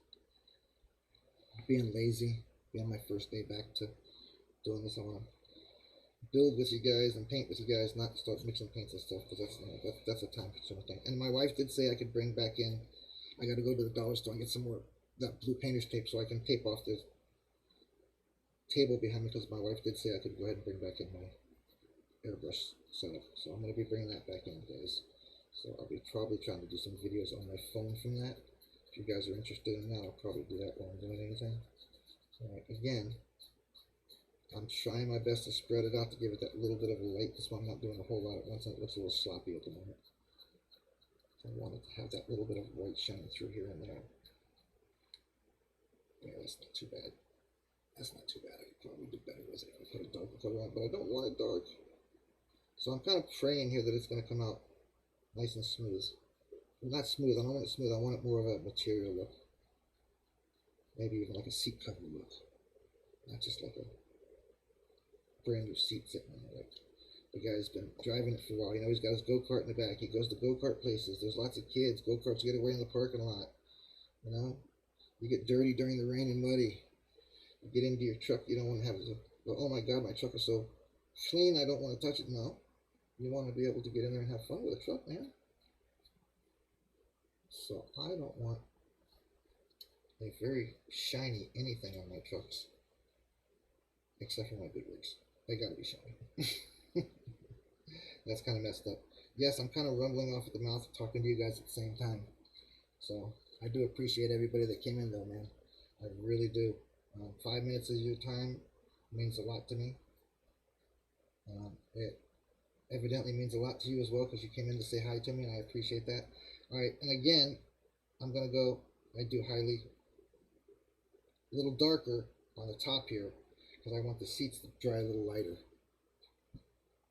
Being lazy, being my first day back to doing this, I want to build with you guys and paint with you guys, not start mixing paints and stuff, because that's a time-consuming thing. And my wife did say I could bring back in, I got to go to the dollar store and get some more that blue painter's tape so I can tape off the table behind me, because my wife did say I could go ahead and bring back in my airbrush setup. So I'm going to be bringing that back in, guys. So I'll be probably trying to do some videos on my phone from that. If you guys are interested in that, I'll probably do that while I'm doing anything. Alright, again, I'm trying my best to spread it out to give it that little bit of a light. That's why I'm not doing a whole lot at once, and it looks a little sloppy at the moment. I want it to have that little bit of white shining through here and there. Yeah, that's not too bad. That's not too bad. I could probably do better with it if I put a darker color on, but I don't want it dark. So I'm kind of praying here that it's going to come out nice and smooth. Well, not smooth, I don't want it smooth, I want it more of a material look. Maybe even like a seat cover look. Not just like a brand new seat sitting on there. Like the guy's been driving it for a while. You know, he's got his go-kart in the back. He goes to go-kart places. There's lots of kids. Go-karts get away in the parking lot. You know? You get dirty during the rain and muddy. You get into your truck, you don't want to have to go, oh my god, my truck is so clean, I don't want to touch it. No. You want to be able to get in there and have fun with a truck, man. So I don't want a very shiny anything on my trucks. Except for my big rigs. They gotta be shiny. That's kind of messed up. Yes, I'm kind of rumbling off at the mouth talking to you guys at the same time. So I do appreciate everybody that came in though, man. I really do. 5 minutes of your time means a lot to me. It evidently means a lot to you as well, because you came in to say hi to me, and I appreciate that. Alright, and again, I'm going to go, I do highly, a little darker on the top here, because I want the seats to dry a little lighter.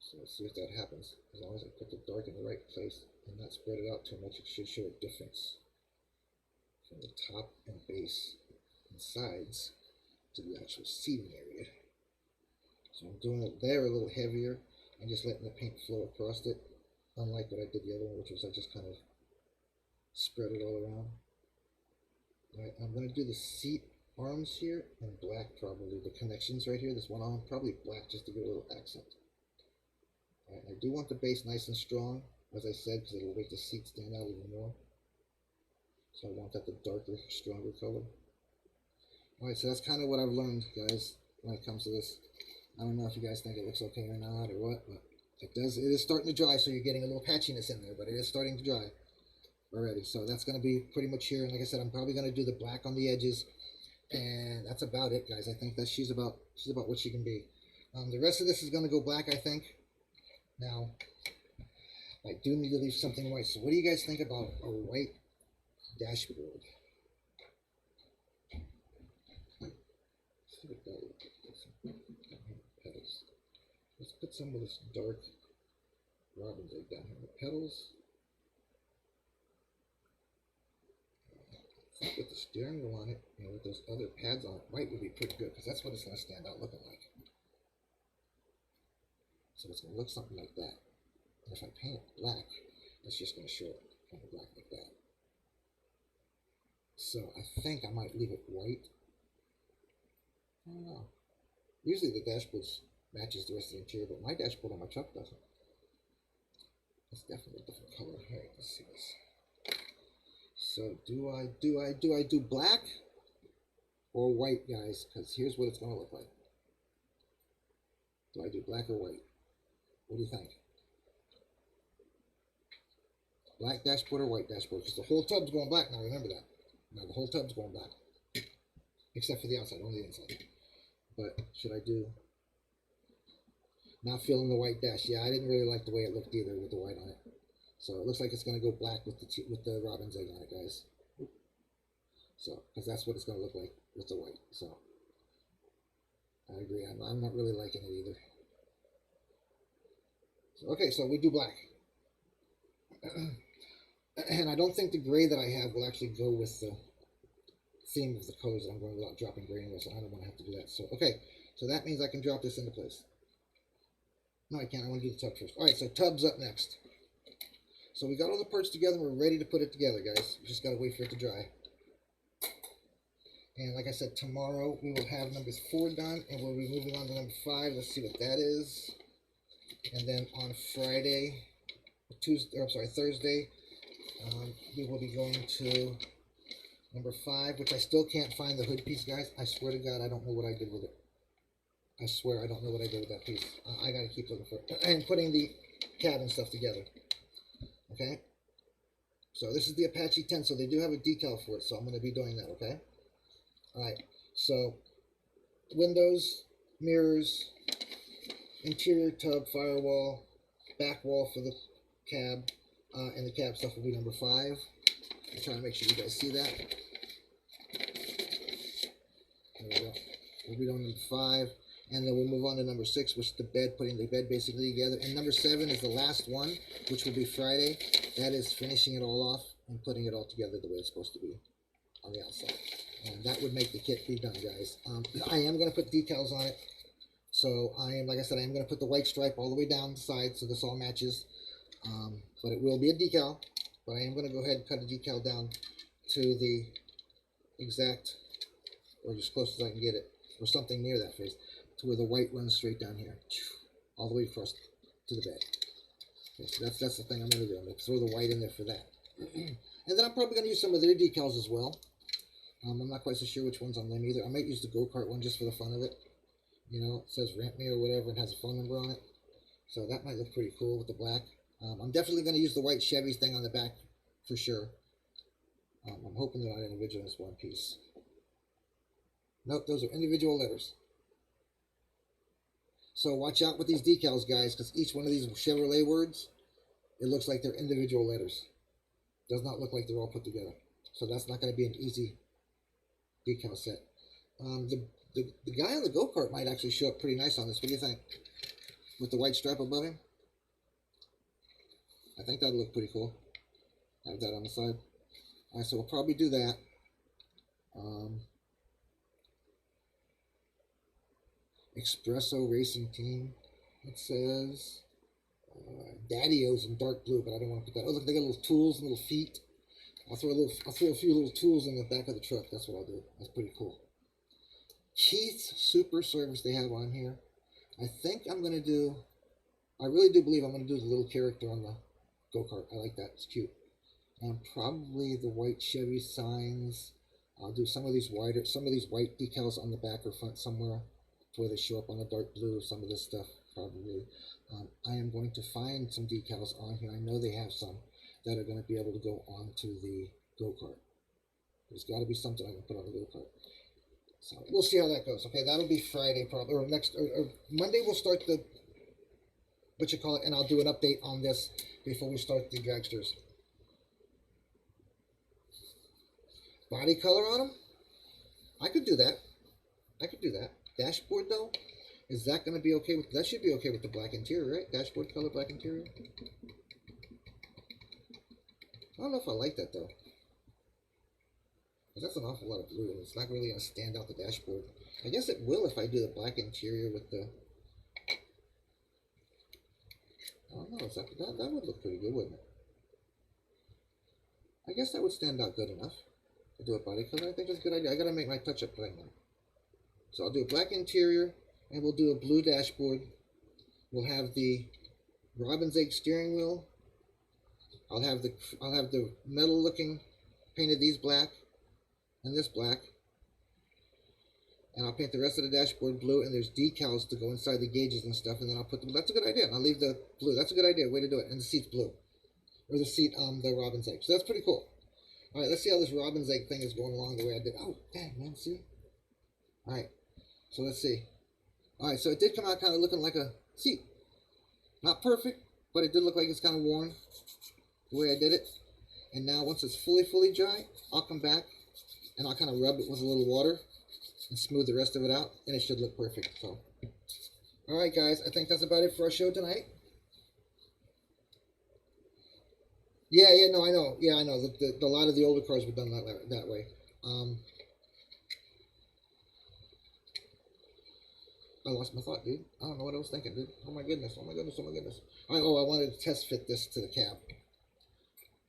So let's see if that happens. As long as I put the dark in the right place and not spread it out too much, it should show a difference from the top and base and sides to the actual seating area. So I'm doing it there a little heavier and just letting the paint flow across it, unlike what I did the other one, which was I just kind of spread it all around. Alright, I'm going to do the seat arms here in black, probably. The connections right here, this one arm, probably black just to give it a little accent. Alright, I do want the base nice and strong, as I said, because it'll make the seat stand out even more. So I want that the darker, stronger color. Alright, so that's kind of what I've learned, guys, when it comes to this. I don't know if you guys think it looks okay or not, or what, but it does. It is starting to dry, so you're getting a little patchiness in there, but it is starting to dry already. So that's going to be pretty much here. And like I said, I'm probably going to do the black on the edges, and that's about it, guys. I think that she's about what she can be. The rest of this is going to go black, I think. Now, I do need to leave something white. So what do you guys think about a white dashboard? see what that looks like. Petals. Let's put some of this dark robin's egg down here in the petals. I think with the steering wheel on it, and with those other pads on it, white would be pretty good, because that's what it's going to stand out looking like. So it's going to look something like that. And if I paint it black, it's just going to show it kind of black like that. So I think I might leave it white. I don't know. Usually the dashboard matches the rest of the interior, but my dashboard on my truck doesn't. It's definitely a different color. All right, let's see this. So do I do black or white, guys? Because here's what it's going to look like. Do I do black or white? What do you think? Black dashboard or white dashboard? Because the whole tub's going black now, remember that. Now the whole tub's going black. Except for the outside, only the inside. But should I do... Not feeling the white dash. Yeah, I didn't really like the way it looked either with the white on it. So it looks like it's going to go black with the robin's egg on it, guys. So, because that's what it's going to look like with the white. So, I agree. I'm not really liking it either. So, okay, so we do black. And I don't think the gray that I have will actually go with the theme of the colors that I'm going without dropping gray in, so I don't want to have to do that. So, okay, so that means I can drop this into place. No, I can't. I want to do the tub first. All right, so tub's up next. So we got all the parts together. We're ready to put it together, guys. We just got to wait for it to dry. And like I said, tomorrow we will have number 4 done, and we'll be moving on to number 5. Let's see what that is. And then on Friday, Thursday, we will be going to number 5, which I still can't find the hood piece, guys. I swear to God, I don't know what I did with it. I swear I don't know what I did with that piece. I got to keep looking for it. And putting the cabin stuff together. Okay? So this is the Apache 10, so they do have a decal for it, so I'm going to be doing that, okay? Alright, so windows, mirrors, interior tub, firewall, back wall for the cab, and the cab stuff will be number 5. I'm trying to make sure you guys see that. There we go. We'll be on number 5. And then we'll move on to number 6, which is the bed, putting the bed basically together. And number 7 is the last one, which will be Friday. That is finishing it all off and putting it all together the way it's supposed to be on the outside. And that would make the kit be done, guys. I am going to put decals on it. So like I said, I am going to put the white stripe all the way down the side so this all matches. But it will be a decal. But I am going to go ahead and cut a decal down to the exact, or as close as I can get it, or something near that face, to where the white runs straight down here, all the way across to the bed. Okay, so that's the thing I'm going to do. I'm going to throw the white in there for that. And then I'm probably going to use some of their decals as well. I'm not quite so sure which one's on them either. I might use the go-kart one just for the fun of it. You know, it says rent me or whatever and has a phone number on it. So that might look pretty cool with the black. I'm definitely going to use the white Chevy thing on the back for sure. I'm hoping they're not individual in this one piece. Nope, those are individual letters. So watch out with these decals, guys, because each one of these Chevrolet words, it looks like they're individual letters. Does not look like they're all put together. So that's not going to be an easy decal set. The guy on the go-kart might actually show up pretty nice on this. What do you think? With the white stripe above him? I think that'd look pretty cool. Have that on the side. Alright, so we'll probably do that. Espresso Racing Team. It says Daddy-O's in dark blue, but I don't want to put that. Oh, look, they got little tools and little feet. I'll throw a few little tools in the back of the truck. That's what I'll do. That's pretty cool. Keith's Super Service they have on here. I think I'm going to do, I really do believe I'm going to do the little character on the go-kart. I like that. It's cute. And probably the white Chevy signs. I'll do some of these white decals on the back or front somewhere to where they show up on a dark blue. Some of this stuff probably. I am going to find some decals on here. I know they have some that are going to be able to go onto the go-kart. There's got to be something I can put on the go-kart. So we'll see how that goes. Okay, that'll be Friday probably, or Monday we'll start the, and I'll do an update on this before we start the Dragsters. Body color on them? I could do that. I could do that. Dashboard though, is that going to be okay with? That should be okay with the black interior, right? Dashboard color, black interior. I don't know if I like that though. That's an awful lot of blue, and it's not really going to stand out the dashboard. I guess it will if I do the black interior with the... I don't know, that would look pretty good, wouldn't it? I guess that would stand out good enough. To do a body color, I think that's a good idea. I got to make my touch-up plan now. So I'll do a black interior, and we'll do a blue dashboard. We'll have the robin's egg steering wheel. I'll have the metal-looking painted these black. And this black, and I'll paint the rest of the dashboard blue, and there's decals to go inside the gauges and stuff, and then I'll put them. That's a good idea. And I'll leave the blue. That's a good idea. Way to do it. And the seat's blue, or the seat the robin's egg. So that's pretty cool. All right, let's see how this robin's egg thing is going along the way I did. Oh, dang, man, see? All right, so let's see. All right, so it did come out kind of looking like a seat. Not perfect, but it did look like it's kind of worn the way I did it. And now once it's fully dry, I'll come back and I'll kind of rub it with a little water and smooth the rest of it out, and it should look perfect. So, all right, guys, I think that's about it for our show tonight. Yeah, no, I know. Yeah, I know. A lot of the older cars were done that way. I lost my thought, dude. I don't know what I was thinking, dude. Oh my goodness. Oh my goodness. Oh my goodness. I wanted to test fit this to the cab.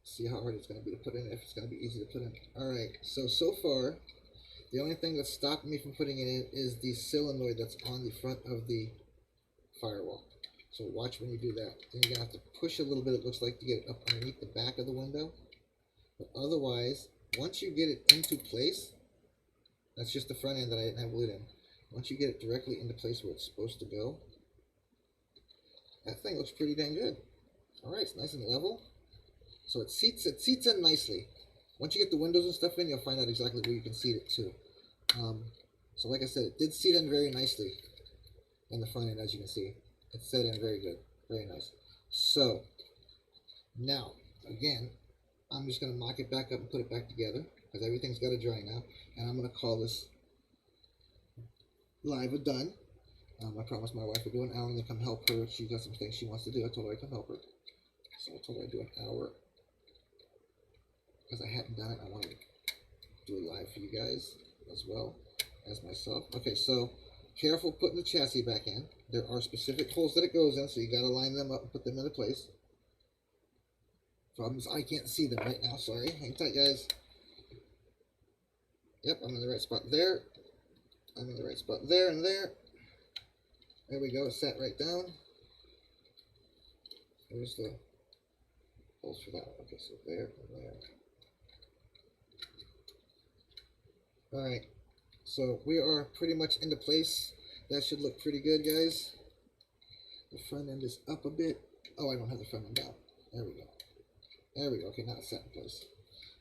See how hard it's going to be to put in, if it's going to be easy to put in. Alright, so far, the only thing that's stopping me from putting it in is the solenoid that's on the front of the firewall. So watch when you do that. Then you're going to have to push a little bit, it looks like, to get it up underneath the back of the window. But otherwise, once you get it into place, that's just the front end that I didn't have glued in. Once you get it directly into place where it's supposed to go, that thing looks pretty dang good. Alright, it's nice and level. So it seats in nicely. Once you get the windows and stuff in, you'll find out exactly where you can seat it too. So like I said, it did seat in very nicely in the front end, as you can see. It set in very good, very nice. So now, again, I'm just going to mock it back up and put it back together because everything's got to dry now. And I'm going to call this live a done. I promised my wife I'd do an hour and then come help her. She's got some things she wants to do. I told her I'd come help her. So I told her I'd do an hour. Because I hadn't done it, I wanted to do it live for you guys as well as myself. Okay, so careful putting the chassis back in. There are specific holes that it goes in, so you got to line them up and put them into place. Problems, I can't see them right now, sorry. Hang tight, guys. Yep, I'm in the right spot there. I'm in the right spot there and there. There we go, it's sat right down. There's the holes for that one. Okay, so there and there. Alright, so we are pretty much into place. That should look pretty good, guys. The front end is up a bit. Oh, I don't have the front end down. There we go. There we go. Okay, now it's set in place.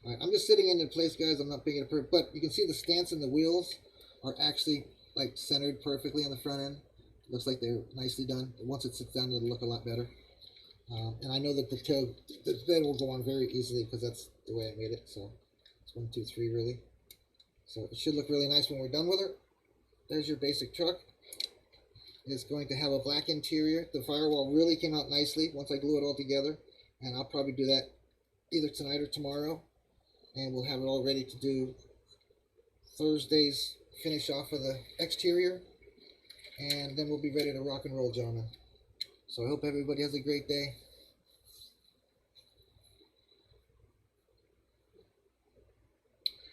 Alright, I'm just sitting in place, guys. I'm not making it perfect, but you can see the stance and the wheels are actually like centered perfectly on the front end. Looks like they're nicely done. Once it sits down, it'll look a lot better. And I know that the bed will go on very easily because that's the way I made it. So it's 1, 2, 3 really. So it should look really nice when we're done with it. There's your basic truck. It's going to have a black interior. The firewall really came out nicely once I glue it all together. And I'll probably do that either tonight or tomorrow. And we'll have it all ready to do Thursday's finish off of the exterior. And then we'll be ready to rock and roll, gentlemen. So I hope everybody has a great day.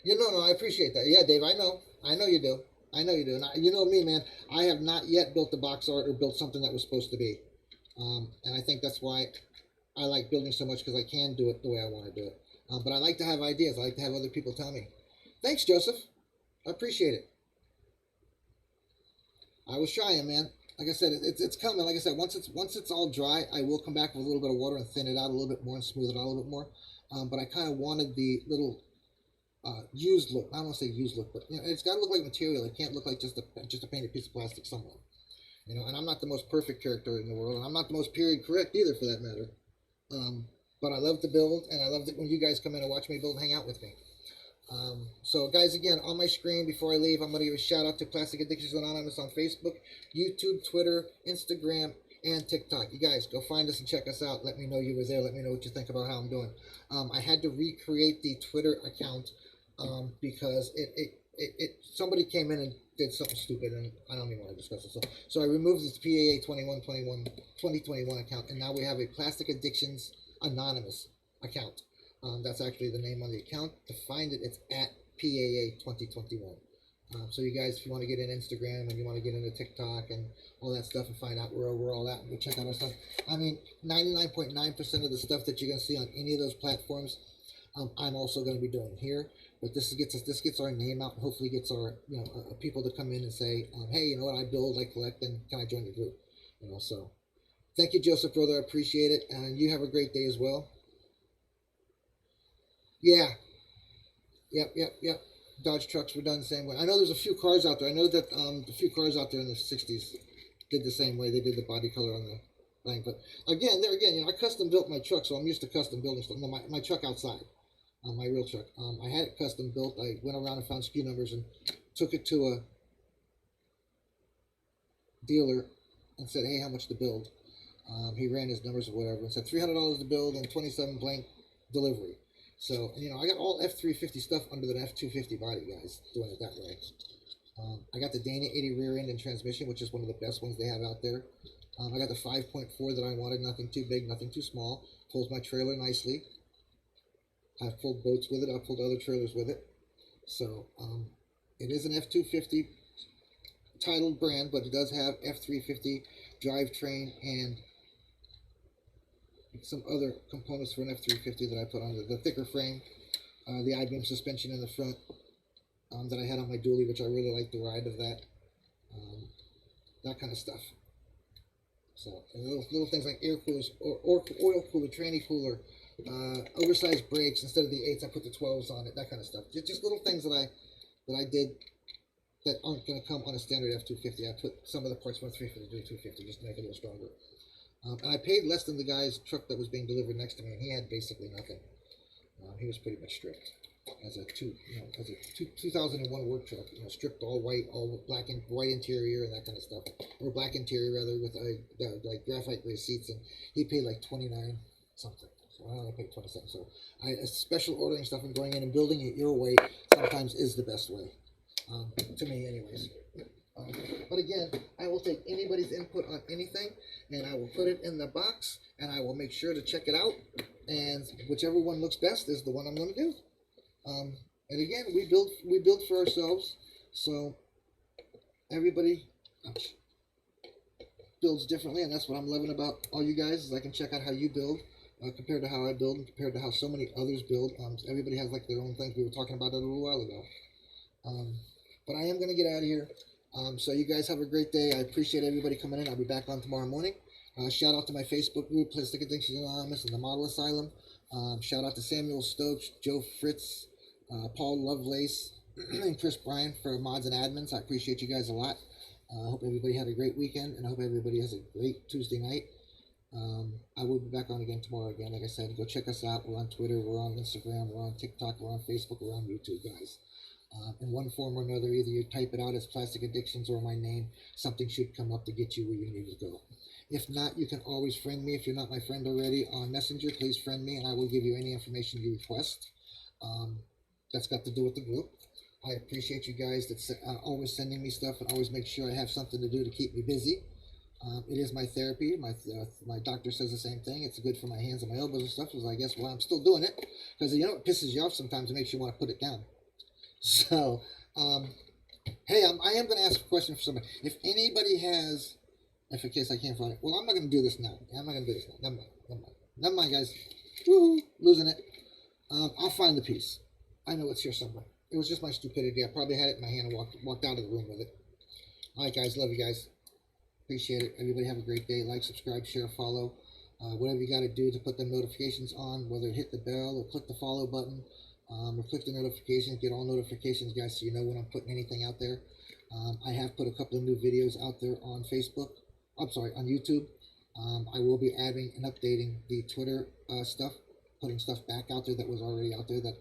Yeah, no, I appreciate that. Yeah, Dave, I know you do. I know you do. And you know me, man. I have not yet built the box art or built something that was supposed to be. And I think that's why I like building so much, because I can do it the way I want to do it. But I like to have ideas. I like to have other people tell me. Thanks, Joseph. I appreciate it. I was trying, man. Like I said, it's coming. Like I said, once it's all dry, I will come back with a little bit of water and thin it out a little bit more and smooth it out a little bit more. But I kind of wanted the little used look. I don't want to say used look, but you know, it's got to look like material. It can't look like just a painted piece of plastic somewhere. You know, and I'm not the most perfect character in the world, and I'm not the most period correct either, for that matter. But I love to build, and I love it when you guys come in and watch me build and hang out with me. So guys, again, on my screen before I leave, I'm going to give a shout out to Plastic Addictions Anonymous on Facebook, YouTube, Twitter, Instagram, and TikTok. You guys go find us and check us out. Let me know you were there. Let me know what you think about how I'm doing. I had to recreate the Twitter account because somebody came in and did something stupid, and I don't even want to discuss it. So I removed this PAA 2021 account, and now we have a Plastic Addictions Anonymous account. That's actually the name on the account. To find it, it's at PAA 2021. So you guys, if you want to get in Instagram and you want to get into TikTok and all that stuff and find out where we're all at and go check out our stuff. I mean, 99.9% of the stuff that you're going to see on any of those platforms, I'm also going to be doing here. But this gets our name out and hopefully gets our people to come in and say, hey, you know what, I build, I collect, and can I join your group? So thank you, Joseph, brother. I appreciate it, and you have a great day as well. Yeah. Yep. Dodge trucks were done the same way. I know there's a few cars out there. I know that a few cars out there in the 60s did the same way. They did the body color on the thing. But again, I custom built my truck, so I'm used to custom building stuff. No, my truck outside, my real truck. I had it custom built. I went around and found SKU numbers and took it to a dealer and said, hey, how much to build? He ran his numbers or whatever and said $300 to build and 27 blank delivery. So, I got all F350 stuff under the F250 body, guys, doing it that way. I got the Dana 80 rear end and transmission, which is one of the best ones they have out there. I got the 5.4 that I wanted, nothing too big, nothing too small. Pulls my trailer nicely. I've pulled boats with it. I've pulled other trailers with it. So, it is an F250 titled brand, but it does have F350 drivetrain and some other components for an F350 that I put on the thicker frame, the I-beam suspension in the front that I had on my dually, which I really like the ride of that, that kind of stuff. So little things like air coolers, or oil cooler, tranny cooler, oversized brakes. Instead of the 8s, I put the 12s on it, that kind of stuff. Just little things that I did that aren't going to come on a standard F250. I put some of the parts from a 350 to 250 just to make it a little stronger. And I paid less than the guy's truck that was being delivered next to me, and he had basically nothing. He was pretty much stripped as a 2001 work truck, stripped all white, all black and white interior and that kind of stuff, or black interior rather, with like graphite gray seats, and he paid like 29 something. So I only paid 27. So special ordering stuff and going in and building it your way sometimes is the best way, to me, anyways. But again, I will take anybody's input on anything, and I will put it in the box, and I will make sure to check it out, and whichever one looks best is the one I'm going to do. And again, we build for ourselves, so everybody builds differently, and that's what I'm loving about all you guys, is I can check out how you build compared to how I build and compared to how so many others build. Everybody has like their own things. We were talking about that a little while ago. But I am going to get out of here. So you guys have a great day. I appreciate everybody coming in. I'll be back on tomorrow morning. Shout out to my Facebook group, Plastic Addictions Anonymous, and the Model Asylum. Shout out to Samuel Stokes, Joe Fritz, Paul Lovelace, and Chris Bryan for mods and admins. I appreciate you guys a lot. I hope everybody had a great weekend, and I hope everybody has a great Tuesday night. I will be back on again tomorrow again. Like I said, go check us out. We're on Twitter, we're on Instagram, we're on TikTok, we're on Facebook, we're on YouTube, guys. In one form or another, either you type it out as Plastic Addictions or my name, something should come up to get you where you need to go. If not, you can always friend me. If you're not my friend already on Messenger, please friend me, and I will give you any information you request. That's got to do with the group. I appreciate you guys that's always sending me stuff and always make sure I have something to do to keep me busy. It is my therapy. My doctor says the same thing. It's good for my hands and my elbows and stuff. So I guess, well, I'm still doing it, because it pisses you off sometimes. It makes you want to put it down. So, hey, I am going to ask a question for somebody. If anybody has, if in case I can't find it, well, I'm not going to do this now. I'm not going to do this now. Never mind, guys. Woo-hoo, losing it. I'll find the piece. I know it's here somewhere. It was just my stupidity. I probably had it in my hand and walked out of the room with it. All right, guys. Love you guys. Appreciate it. Everybody have a great day. Like, subscribe, share, follow. Whatever you got to do to put them notifications on, whether hit the bell or click the follow button. Or click the notifications, get all notifications, guys, so you know when I'm putting anything out there. I have put a couple of new videos out there on Facebook. I'm sorry, on YouTube. I will be adding and updating the Twitter stuff, putting stuff back out there that was already out there that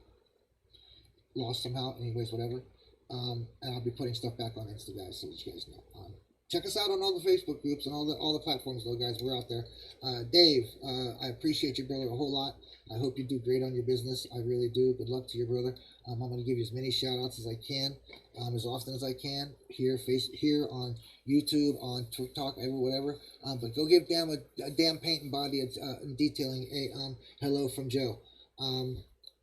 lost somehow. Anyways, whatever. And I'll be putting stuff back on Insta, guys, so that you guys know. Check us out on all the Facebook groups and all the platforms, though, guys. We're out there. Dave, I appreciate you, brother, a whole lot. I hope you do great on your business. I really do. Good luck to you, brother. I'm going to give you as many shout-outs as I can, as often as I can, here on YouTube, on TikTok, whatever. But go give Dan a damn paint and body detailing a hello from Joe.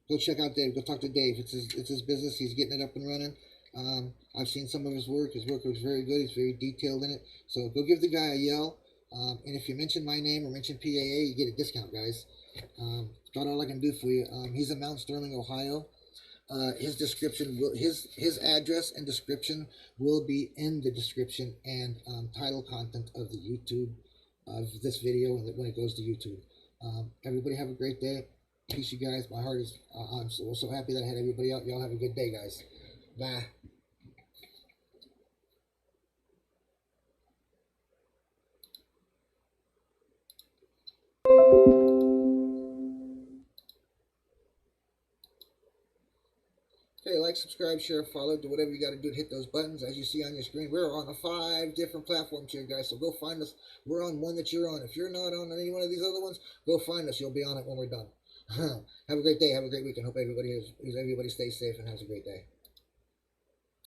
Go check out Dave. Go talk to Dave. It's his business. He's getting it up and running. I've seen some of his work. His work looks very good. He's very detailed in it. So go give the guy a yell. And if you mention my name or mention PAA, you get a discount, guys. About all I can do for you. He's in Mount Sterling, Ohio. His description his address and description will be in the description and title content of the YouTube of this video when it goes to YouTube. Everybody have a great day. Peace, you guys. My heart is. I'm so happy that I had everybody out. Y'all have a good day, guys. Bye. Okay, like, subscribe, share, follow, do whatever you got to do to hit those buttons. As you see on your screen, we're on 5 different platforms here, guys, so go find us. We're on one that you're on. If you're not on any one of these other ones, go find us. You'll be on it when we're done. Have a great day. Have a great weekend. Hope everybody stays safe and has a great day.